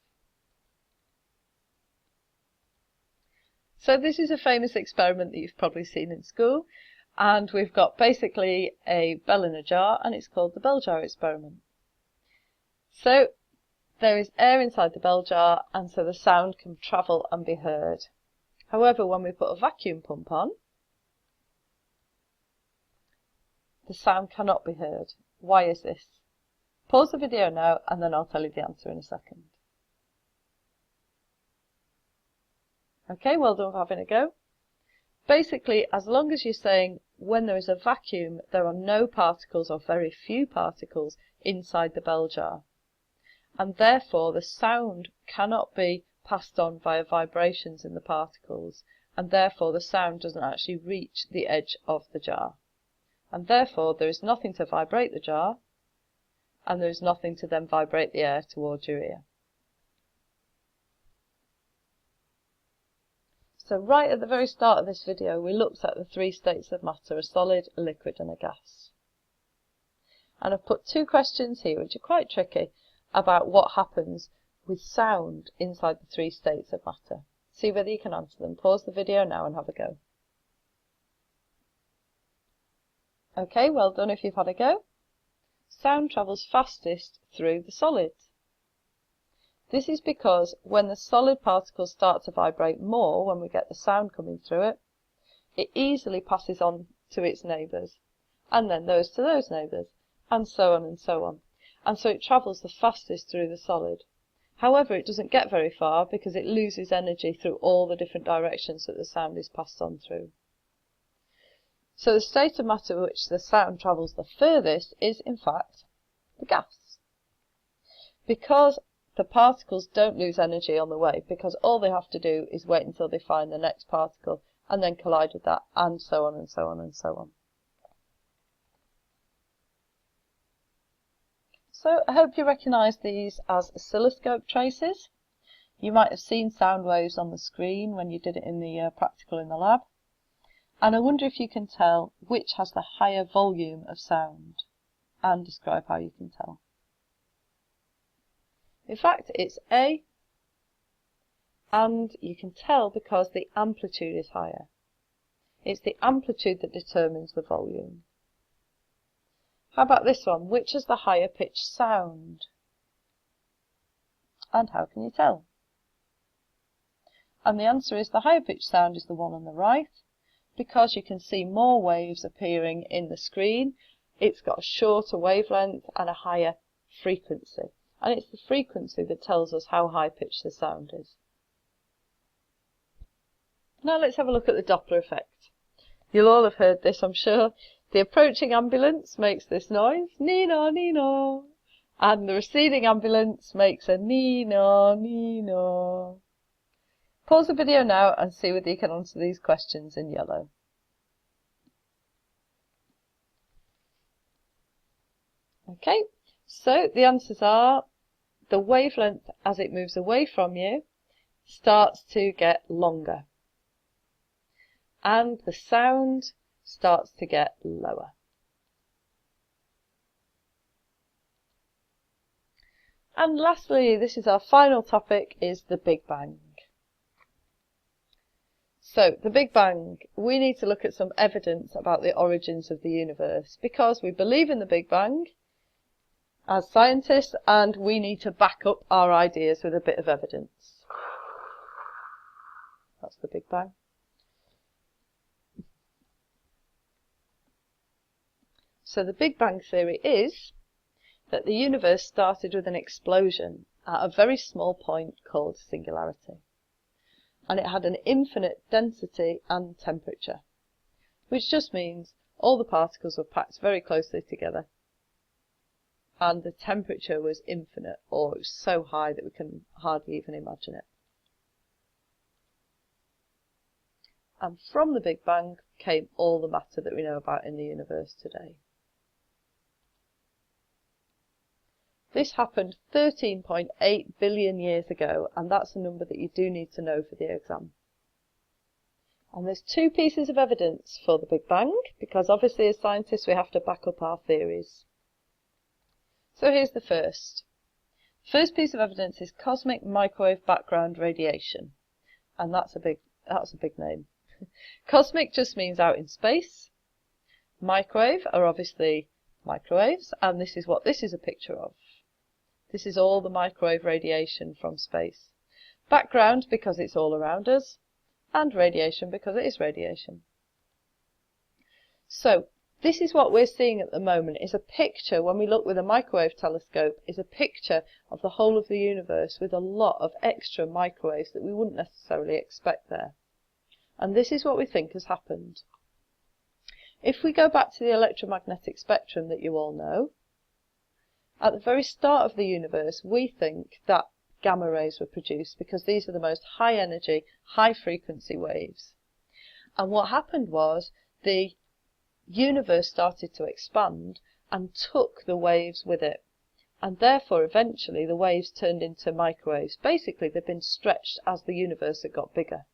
So this is a famous experiment that you've probably seen in school, and we've got basically a bell in a jar, and it's called the bell jar experiment. So there is air inside the bell jar, and so the sound can travel and be heard. However, when we put a vacuum pump on, the sound cannot be heard. Why is this? Pause the video now and then I'll tell you the answer in a second. Okay, well done for having a go. Basically, as long as you're saying when there is a vacuum, there are no particles or very few particles inside the bell jar, and therefore the sound cannot be passed on via vibrations in the particles, and therefore the sound doesn't actually reach the edge of the jar. And therefore there is nothing to vibrate the jar, and there is nothing to then vibrate the air towards your ear. So right at the very start of this video we looked at the three states of matter, a solid, a liquid and a gas. And I've put two questions here which are quite tricky about what happens with sound inside the three states of matter. See whether you can answer them. Pause the video now and have a go. Okay, well done if you've had a go. Sound travels fastest through the solids. This is because when the solid particles start to vibrate more, when we get the sound coming through it, it easily passes on to its neighbours, and then those to those neighbours, and so on and so on. And so it travels the fastest through the solid. However, it doesn't get very far because it loses energy through all the different directions that the sound is passed on through. So the state of matter which the sound travels the furthest is, in fact, the gas. Because the particles don't lose energy on the way, because all they have to do is wait until they find the next particle and then collide with that, and so on and so on and so on. So I hope you recognise these as oscilloscope traces. You might have seen sound waves on the screen when you did it in the practical in the lab. And I wonder if you can tell which has the higher volume of sound, and describe how you can tell. In fact, it's A, and you can tell because the amplitude is higher. It's the amplitude that determines the volume. How about this one? Which has the higher pitched sound? And how can you tell? And the answer is the higher pitched sound is the one on the right, because you can see more waves appearing in the screen. It's got a shorter wavelength and a higher frequency. And it's the frequency that tells us how high pitched the sound is. Now let's have a look at the Doppler effect. You'll all have heard this, I'm sure. The approaching ambulance makes this noise, nee-no, nee-no. And the receding ambulance makes a nee-no, nee-no. Pause the video now and see whether you can answer these questions in yellow. Okay, so the answers are the wavelength as it moves away from you starts to get longer, and the sound starts to get lower. And lastly, this is our final topic, is the Big Bang. So, the Big Bang, we need to look at some evidence about the origins of the universe because we believe in the Big Bang as scientists and we need to back up our ideas with a bit of evidence. That's the Big Bang. So the Big Bang theory is that the universe started with an explosion at a very small point called singularity. And it had an infinite density and temperature, which just means all the particles were packed very closely together. And the temperature was infinite, or it was so high that we can hardly even imagine it. And from the Big Bang came all the matter that we know about in the universe today. This happened 13.8 billion years ago, and that's a number that you do need to know for the exam. And there's two pieces of evidence for the Big Bang, because obviously as scientists we have to back up our theories. So here's the first. First piece of evidence is cosmic microwave background radiation. And that's a big name. Cosmic just means out in space. Microwave are obviously microwaves, and this is what this is a picture of. This is all the microwave radiation from space. Background because it's all around us, and radiation because it is radiation. So, this is what we're seeing at the moment, is a picture, when we look with a microwave telescope, is a picture of the whole of the universe with a lot of extra microwaves that we wouldn't necessarily expect there. And this is what we think has happened. If we go back to the electromagnetic spectrum that you all know, at the very start of the universe, we think that gamma rays were produced because these are the most high energy, high frequency waves. And what happened was the universe started to expand and took the waves with it. And therefore, eventually, the waves turned into microwaves. Basically, they've been stretched as the universe had got bigger.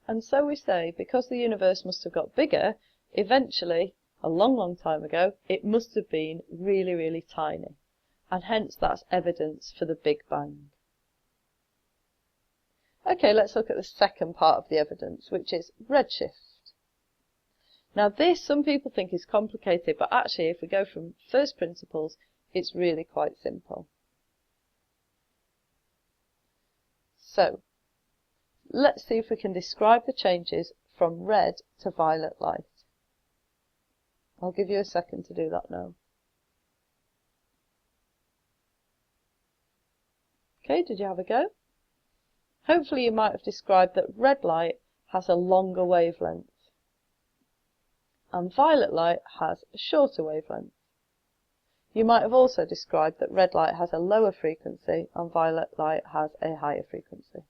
And so we say, because the universe must have got bigger, eventually, a long, long time ago, it must have been really, really tiny. And hence that's evidence for the Big Bang. Okay, let's look at the second part of the evidence, which is redshift. Now this, some people think is complicated, but actually if we go from first principles, it's really quite simple. So, let's see if we can describe the changes from red to violet light. I'll give you a second to do that now. Okay, did you have a go? Hopefully you might have described that red light has a longer wavelength and violet light has a shorter wavelength. You might have also described that red light has a lower frequency and violet light has a higher frequency.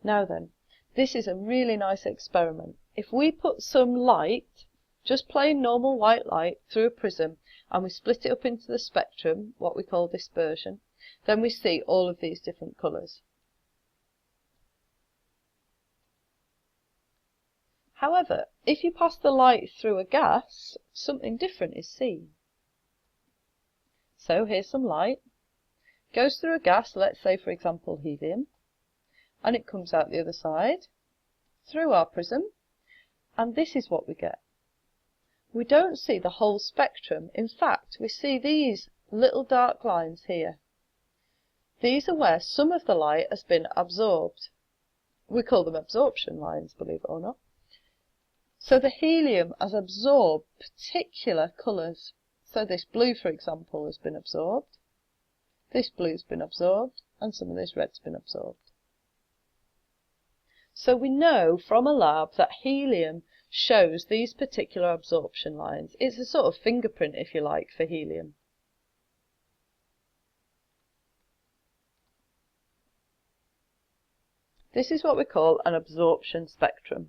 Now then, this is a really nice experiment. If we put some light, just plain normal white light, through a prism and we split it up into the spectrum, what we call dispersion, then we see all of these different colours. However, if you pass the light through a gas, something different is seen. So here's some light, goes through a gas, let's say for example helium, and it comes out the other side, through our prism, and this is what we get. We don't see the whole spectrum. In fact, we see these little dark lines here. These are where some of the light has been absorbed. We call them absorption lines, believe it or not. So the helium has absorbed particular colours. So this blue, for example, has been absorbed. This blue's been absorbed, and some of this red's been absorbed. So we know from a lab that helium shows these particular absorption lines. It's a sort of fingerprint, if you like, for helium. This is what we call an absorption spectrum.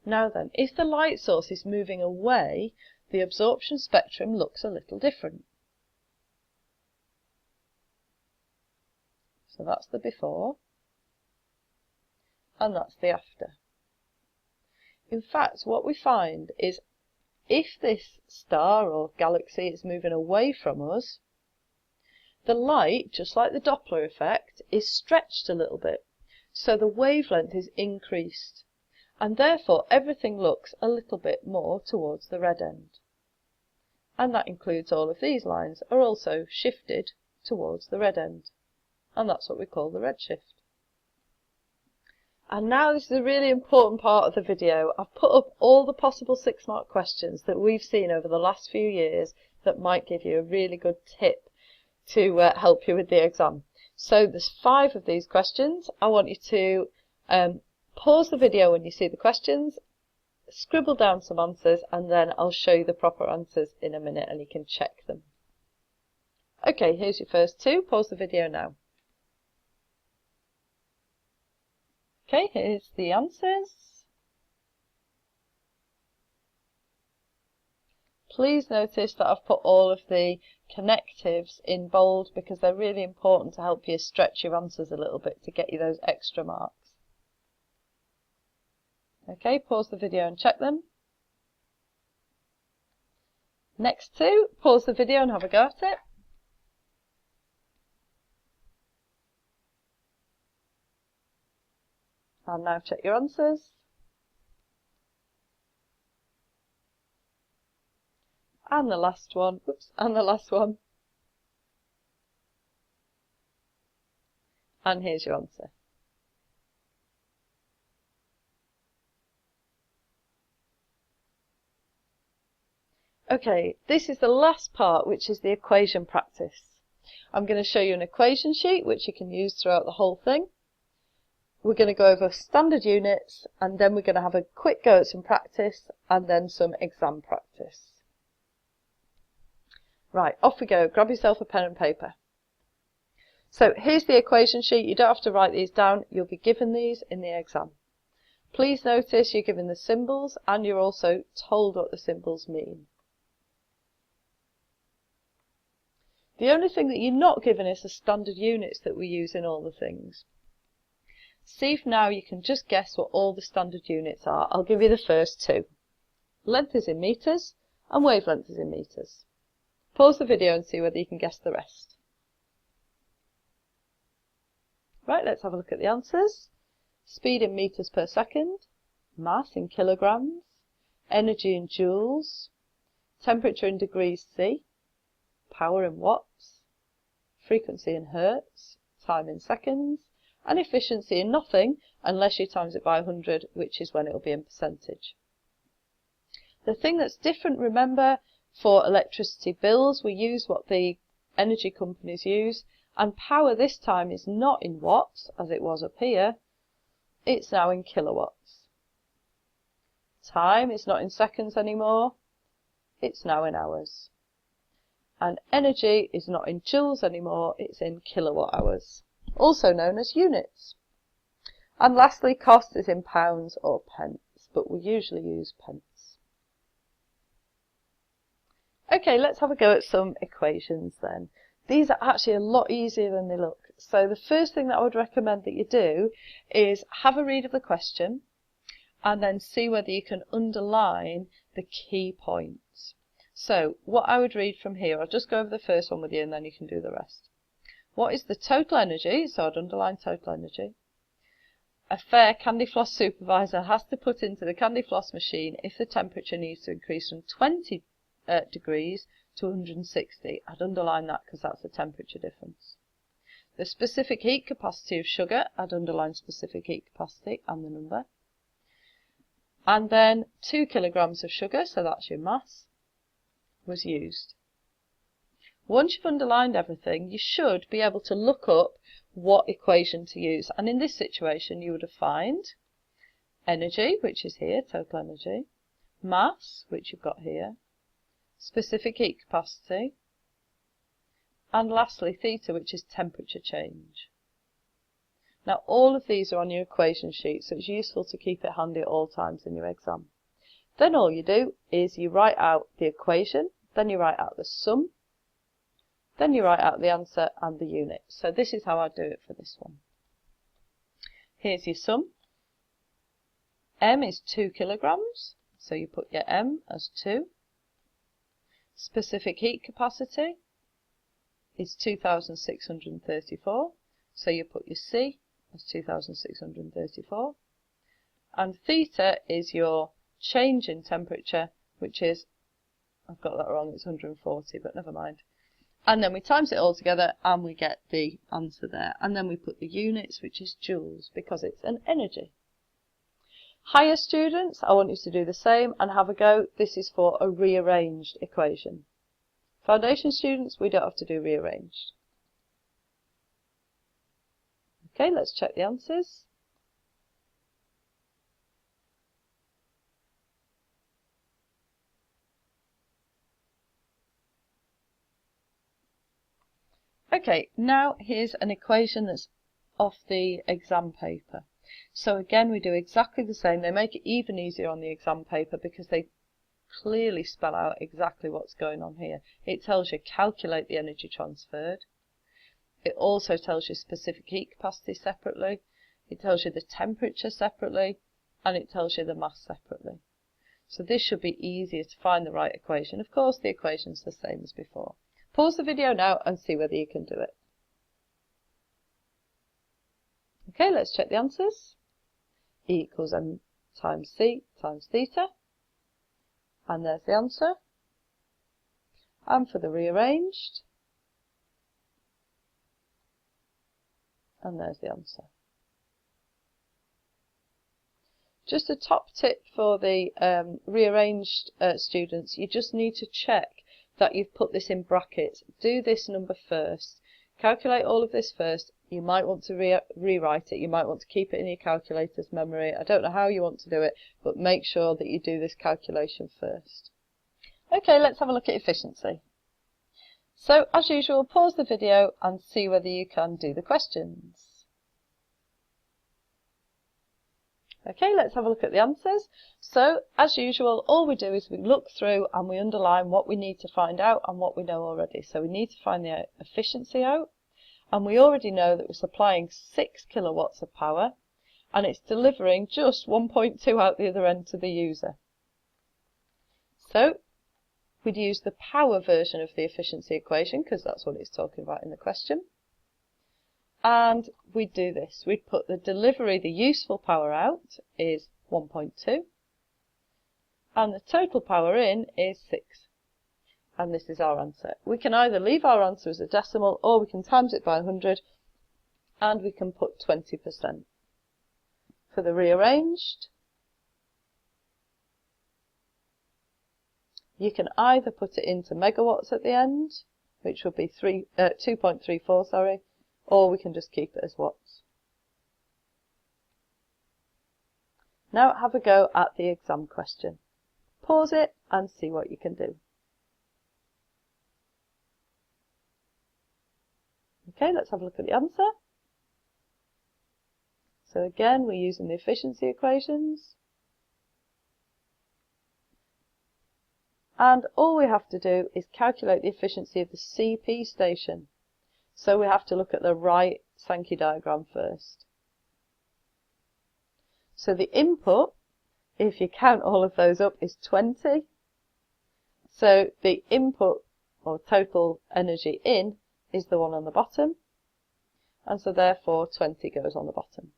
Now then, if the light source is moving away, the absorption spectrum looks a little different. So that's the before, and that's the after. In fact, what we find is if this star or galaxy is moving away from us, the light, just like the Doppler effect, is stretched a little bit. So the wavelength is increased, and therefore everything looks a little bit more towards the red end. And that includes all of these lines are also shifted towards the red end. And that's what we call the redshift. And now this is a really important part of the video. I've put up all the possible 6-mark questions that we've seen over the last few years that might give you a really good tip to help you with the exam. So there's 5 of these questions. I want you to pause the video when you see the questions, scribble down some answers, and then I'll show you the proper answers in a minute and you can check them. Okay, here's your first 2. Pause the video now. Okay, here's the answers. Please notice that I've put all of the connectives in bold because they're really important to help you stretch your answers a little bit to get you those extra marks. Okay, pause the video and check them. Next 2, pause the video and have a go at it. And now check your answers. And the last one, oops, and the last one. And here's your answer. Okay, this is the last part, which is the equation practice. I'm going to show you an equation sheet, which you can use throughout the whole thing. We're going to go over standard units, and then we're going to have a quick go at some practice, and then some exam practice. Right, off we go. Grab yourself a pen and paper. So here's the equation sheet. You don't have to write these down. You'll be given these in the exam. Please notice you're given the symbols, and you're also told what the symbols mean. The only thing that you're not given is the standard units that we use in all the things. See if now you can just guess what all the standard units are. I'll give you the first 2. Length is in meters and wavelength is in meters. Pause the video and see whether you can guess the rest. Right, let's have a look at the answers. Speed in meters per second, mass in kilograms, energy in joules, temperature in degrees C, power in watts, frequency in hertz, time in seconds, and efficiency in nothing unless you times it by 100, which is when it will be in percentage. The thing that's different, remember, for electricity bills, we use what the energy companies use, and power this time is not in watts, as it was up here, it's now in kilowatts. Time is not in seconds anymore, it's now in hours. And energy is not in joules anymore, it's in kilowatt hours, also known as units. And lastly, cost is in pounds or pence, but we usually use pence. Okay, let's have a go at some equations then. These are actually a lot easier than they look. So the first thing that I would recommend that you do is have a read of the question and then see whether you can underline the key points. So what I would read from here, I'll just go over the first one with you and then you can do the rest. What is the total energy? So I'd underline total energy. A fair candy floss supervisor has to put into the candy floss machine if the temperature needs to increase from 20 degrees to 160. I'd underline that because that's the temperature difference. The specific heat capacity of sugar, I'd underline specific heat capacity and the number. And then 2 kilograms of sugar, so that's your mass, was used. Once you've underlined everything, you should be able to look up what equation to use. And in this situation, you would have found energy, which is here, total energy, mass, which you've got here, specific heat capacity, and lastly theta, which is temperature change. Now all of these are on your equation sheet, so it's useful to keep it handy at all times in your exam. Then all you do is you write out the equation, then you write out the sum, then you write out the answer and the unit. So this is how I do it for this one. Here's your sum. M is 2 kilograms, so you put your M as 2. Specific heat capacity is 2,634. So you put your C as 2,634. And theta is your change in temperature, which is, I've got that wrong, it's 140, but never mind. And then we times it all together and we get the answer there. And then we put the units, which is joules, because it's an energy. Higher students, I want you to do the same and have a go. This is for a rearranged equation. Foundation students, we don't have to do rearranged. Okay, let's check the answers. Okay, now here's an equation that's off the exam paper. So again, we do exactly the same. They make it even easier on the exam paper because they clearly spell out exactly what's going on here. It tells you calculate the energy transferred. It also tells you specific heat capacity separately. It tells you the temperature separately, and it tells you the mass separately. So this should be easier to find the right equation. Of course, the equation's the same as before. Pause the video now and see whether you can do it. Okay, let's check the answers. E equals m times c times theta. And there's the answer. And for the rearranged, and there's the answer. Just a top tip for the rearranged students, you just need to check that you've put this in brackets. Do this number first. Calculate all of this first. You might want to rewrite it. You might want to keep it in your calculator's memory. I don't know how you want to do it, but make sure that you do this calculation first. Okay, let's have a look at efficiency. So, as usual, pause the video and see whether you can do the questions. Okay, let's have a look at the answers. So, as usual, all we do is we look through and we underline what we need to find out and what we know already. So we need to find the efficiency out, and we already know that we're supplying 6 kilowatts of power, and it's delivering just 1.2 out the other end to the user. So we'd use the power version of the efficiency equation, because that's what it's talking about in the question. And we'd do this. We'd put the delivery, the useful power out is 1.2. And the total power in is 6. And this is our answer. We can either leave our answer as a decimal or we can times it by 100 and we can put 20%. For the rearranged, you can either put it into megawatts at the end, which would be 2.34, sorry, or we can just keep it as watts. Now have a go at the exam question. Pause it and see what you can do. Okay, let's have a look at the answer. So again, we're using the efficiency equations. And all we have to do is calculate the efficiency of the CP station. So we have to look at the right Sankey diagram first. So the input, if you count all of those up, is 20. So the input, or total energy in, is the one on the bottom. And so therefore 20 goes on the bottom.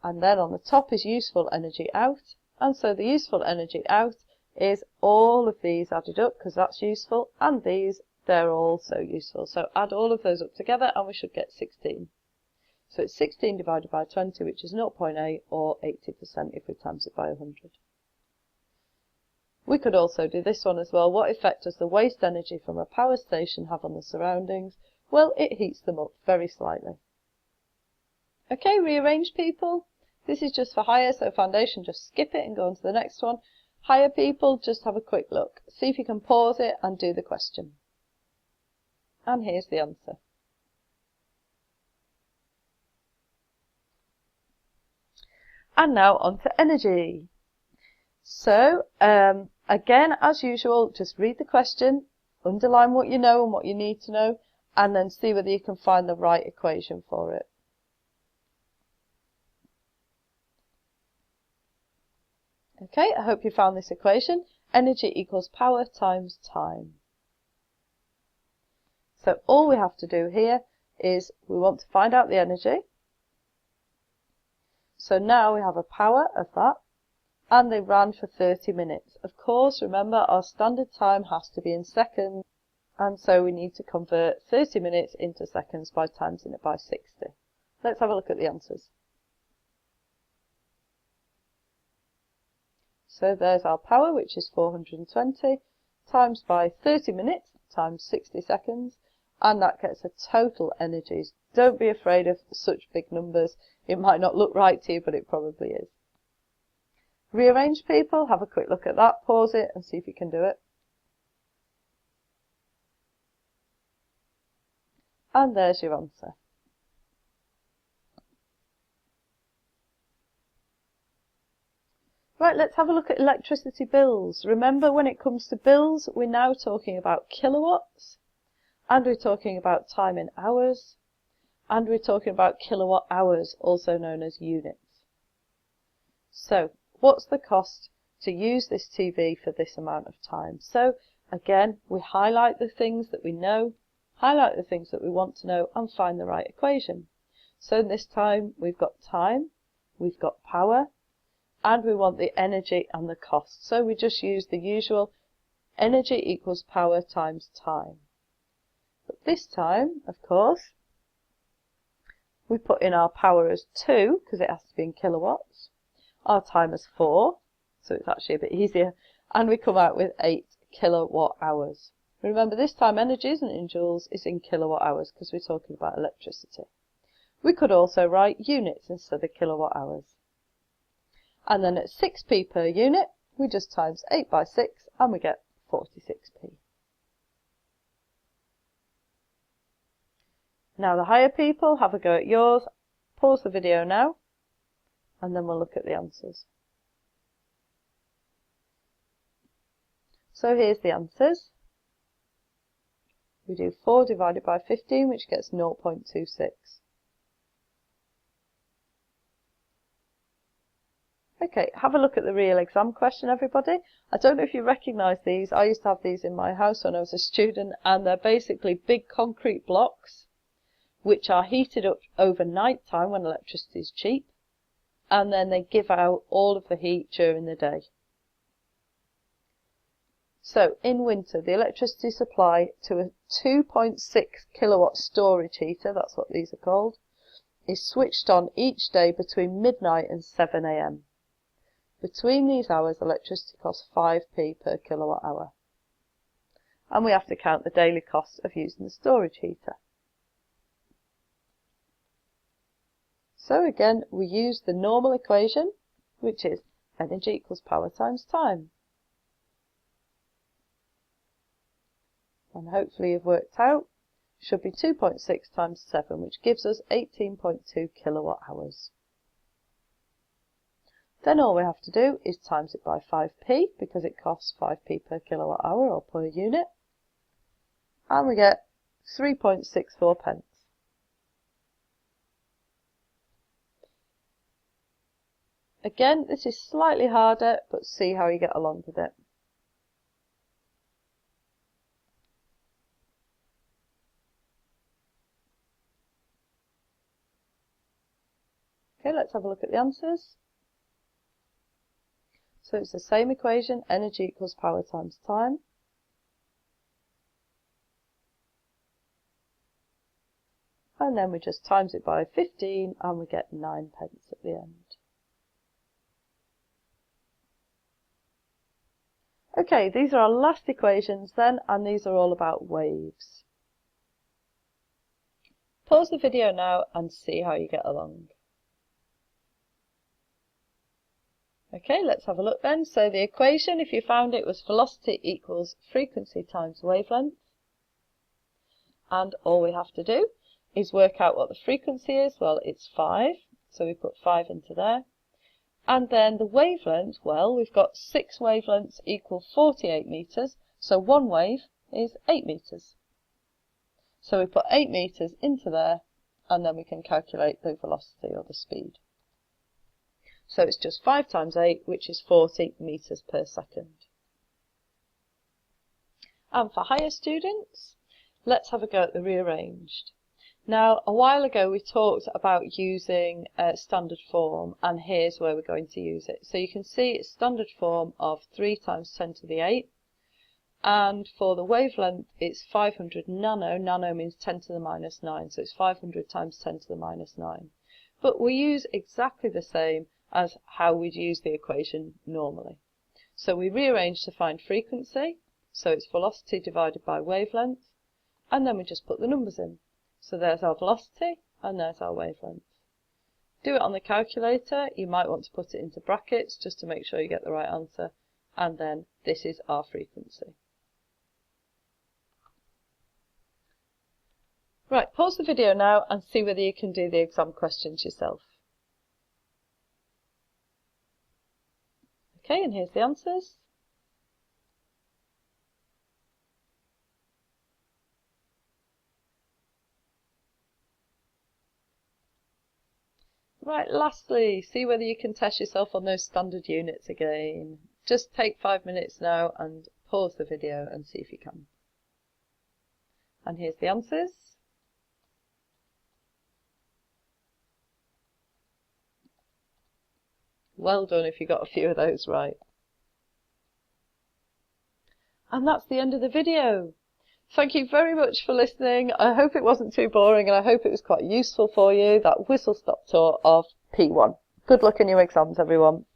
And then on the top is useful energy out. And so the useful energy out is all of these added up, because that's useful, and these, they're also useful. So add all of those up together and we should get 16. So it's 16 divided by 20, which is 0.8 or 80% if we times it by 100. We could also do this one as well. What effect does the waste energy from a power station have on the surroundings? Well, it heats them up very slightly. Okay, rearrange people. This is just for higher, so foundation, just skip it and go on to the next one. Higher people, just have a quick look. See if you can pause it and do the question. And here's the answer. And now on to energy. So, again, as usual, just read the question, underline what you know and what you need to know, and then see whether you can find the right equation for it. Okay, I hope you found this equation. energy equals power times time. So all we have to do here is we want to find out the energy. So now we have a power of that, and they ran for 30 minutes. Of course, remember our standard time has to be in seconds, and so we need to convert 30 minutes into seconds by timesing it by 60. Let's have a look at the answers. So there's our power, which is 420, times by 30 minutes, times 60 seconds, and that gets a total energy. Don't be afraid of such big numbers. It might not look right to you, but it probably is. Rearrange people, have a quick look at that, pause it and see if you can do it. And there's your answer. Right, let's have a look at electricity bills. Remember, when it comes to bills, we're now talking about kilowatts, and we're talking about time in hours, and we're talking about kilowatt hours, also known as units. So, what's the cost to use this TV for this amount of time? So, again, we highlight the things that we know, highlight the things that we want to know, and find the right equation. So this time, we've got time, we've got power, and we want the energy and the cost. So we just use the usual energy equals power times time. But this time, of course, we put in our power as 2, because it has to be in kilowatts, our time as 4, so it's actually a bit easier, and we come out with 8 kilowatt hours. Remember, this time energy isn't in joules, it's in kilowatt hours, because we're talking about electricity. We could also write units instead of kilowatt hours. And then at 6p per unit, we just times 8 by 6 and we get 46p. Now the higher people, have a go at yours. Pause the video now and then we'll look at the answers. So here's the answers. We do 4 divided by 15, which gets 0.26. Okay, have a look at the real exam question, everybody. I don't know if you recognise these. I used to have these in my house when I was a student, and they're basically big concrete blocks which are heated up over night time when electricity is cheap, and then they give out all of the heat during the day. So in winter, the electricity supply to a 2.6 kilowatt storage heater, that's what these are called, is switched on each day between midnight and 7 AM. Between these hours, electricity costs 5p per kilowatt hour. And we have to count the daily cost of using the storage heater. So again, we use the normal equation, which is energy equals power times time. And hopefully you've worked out, should be 2.6 times 7, which gives us 18.2 kilowatt hours. Then all we have to do is times it by 5p, because it costs 5p per kilowatt hour or per unit, and we get 3.64 pence. Again, this is slightly harder, but see how you get along with it. Okay, let's have a look at the answers. So it's the same equation, energy equals power times time. And then we just times it by 15 and we get 9 pence at the end. Okay, these are our last equations then, and these are all about waves. Pause the video now and see how you get along. Okay, let's have a look then. So the equation, if you found it, was velocity equals frequency times wavelength. And all we have to do is work out what the frequency is. Well, it's 5, so we put 5 into there. And then the wavelength, well, we've got 6 wavelengths equal 48 meters, so one wave is 8 meters. So we put 8 meters into there, and then we can calculate the velocity or the speed. So it's just 5 times 8, which is 40 meters per second. And for higher students, let's have a go at the rearranged. Now, a while ago we talked about using standard form, and here's where we're going to use it. So you can see it's standard form of 3 times 10 to the 8. And for the wavelength, it's 500 nano. Nano means 10 to the minus 9, so it's 500 times 10 to the minus 9. But we use exactly the same as how we'd use the equation normally. So we rearrange to find frequency, so it's velocity divided by wavelength, and then we just put the numbers in. So there's our velocity, and there's our wavelength. Do it on the calculator. You might want to put it into brackets just to make sure you get the right answer, and then this is our frequency. Right, pause the video now and see whether you can do the exam questions yourself. Okay, and here's the answers. Right, lastly, see whether you can test yourself on those standard units again. Just take 5 minutes now and pause the video and see if you can. And here's the answers. Well done if you got a few of those right. And that's the end of the video. Thank you very much for listening. I hope it wasn't too boring, and I hope it was quite useful for you, that whistle-stop tour of P1. Good luck in your exams, everyone.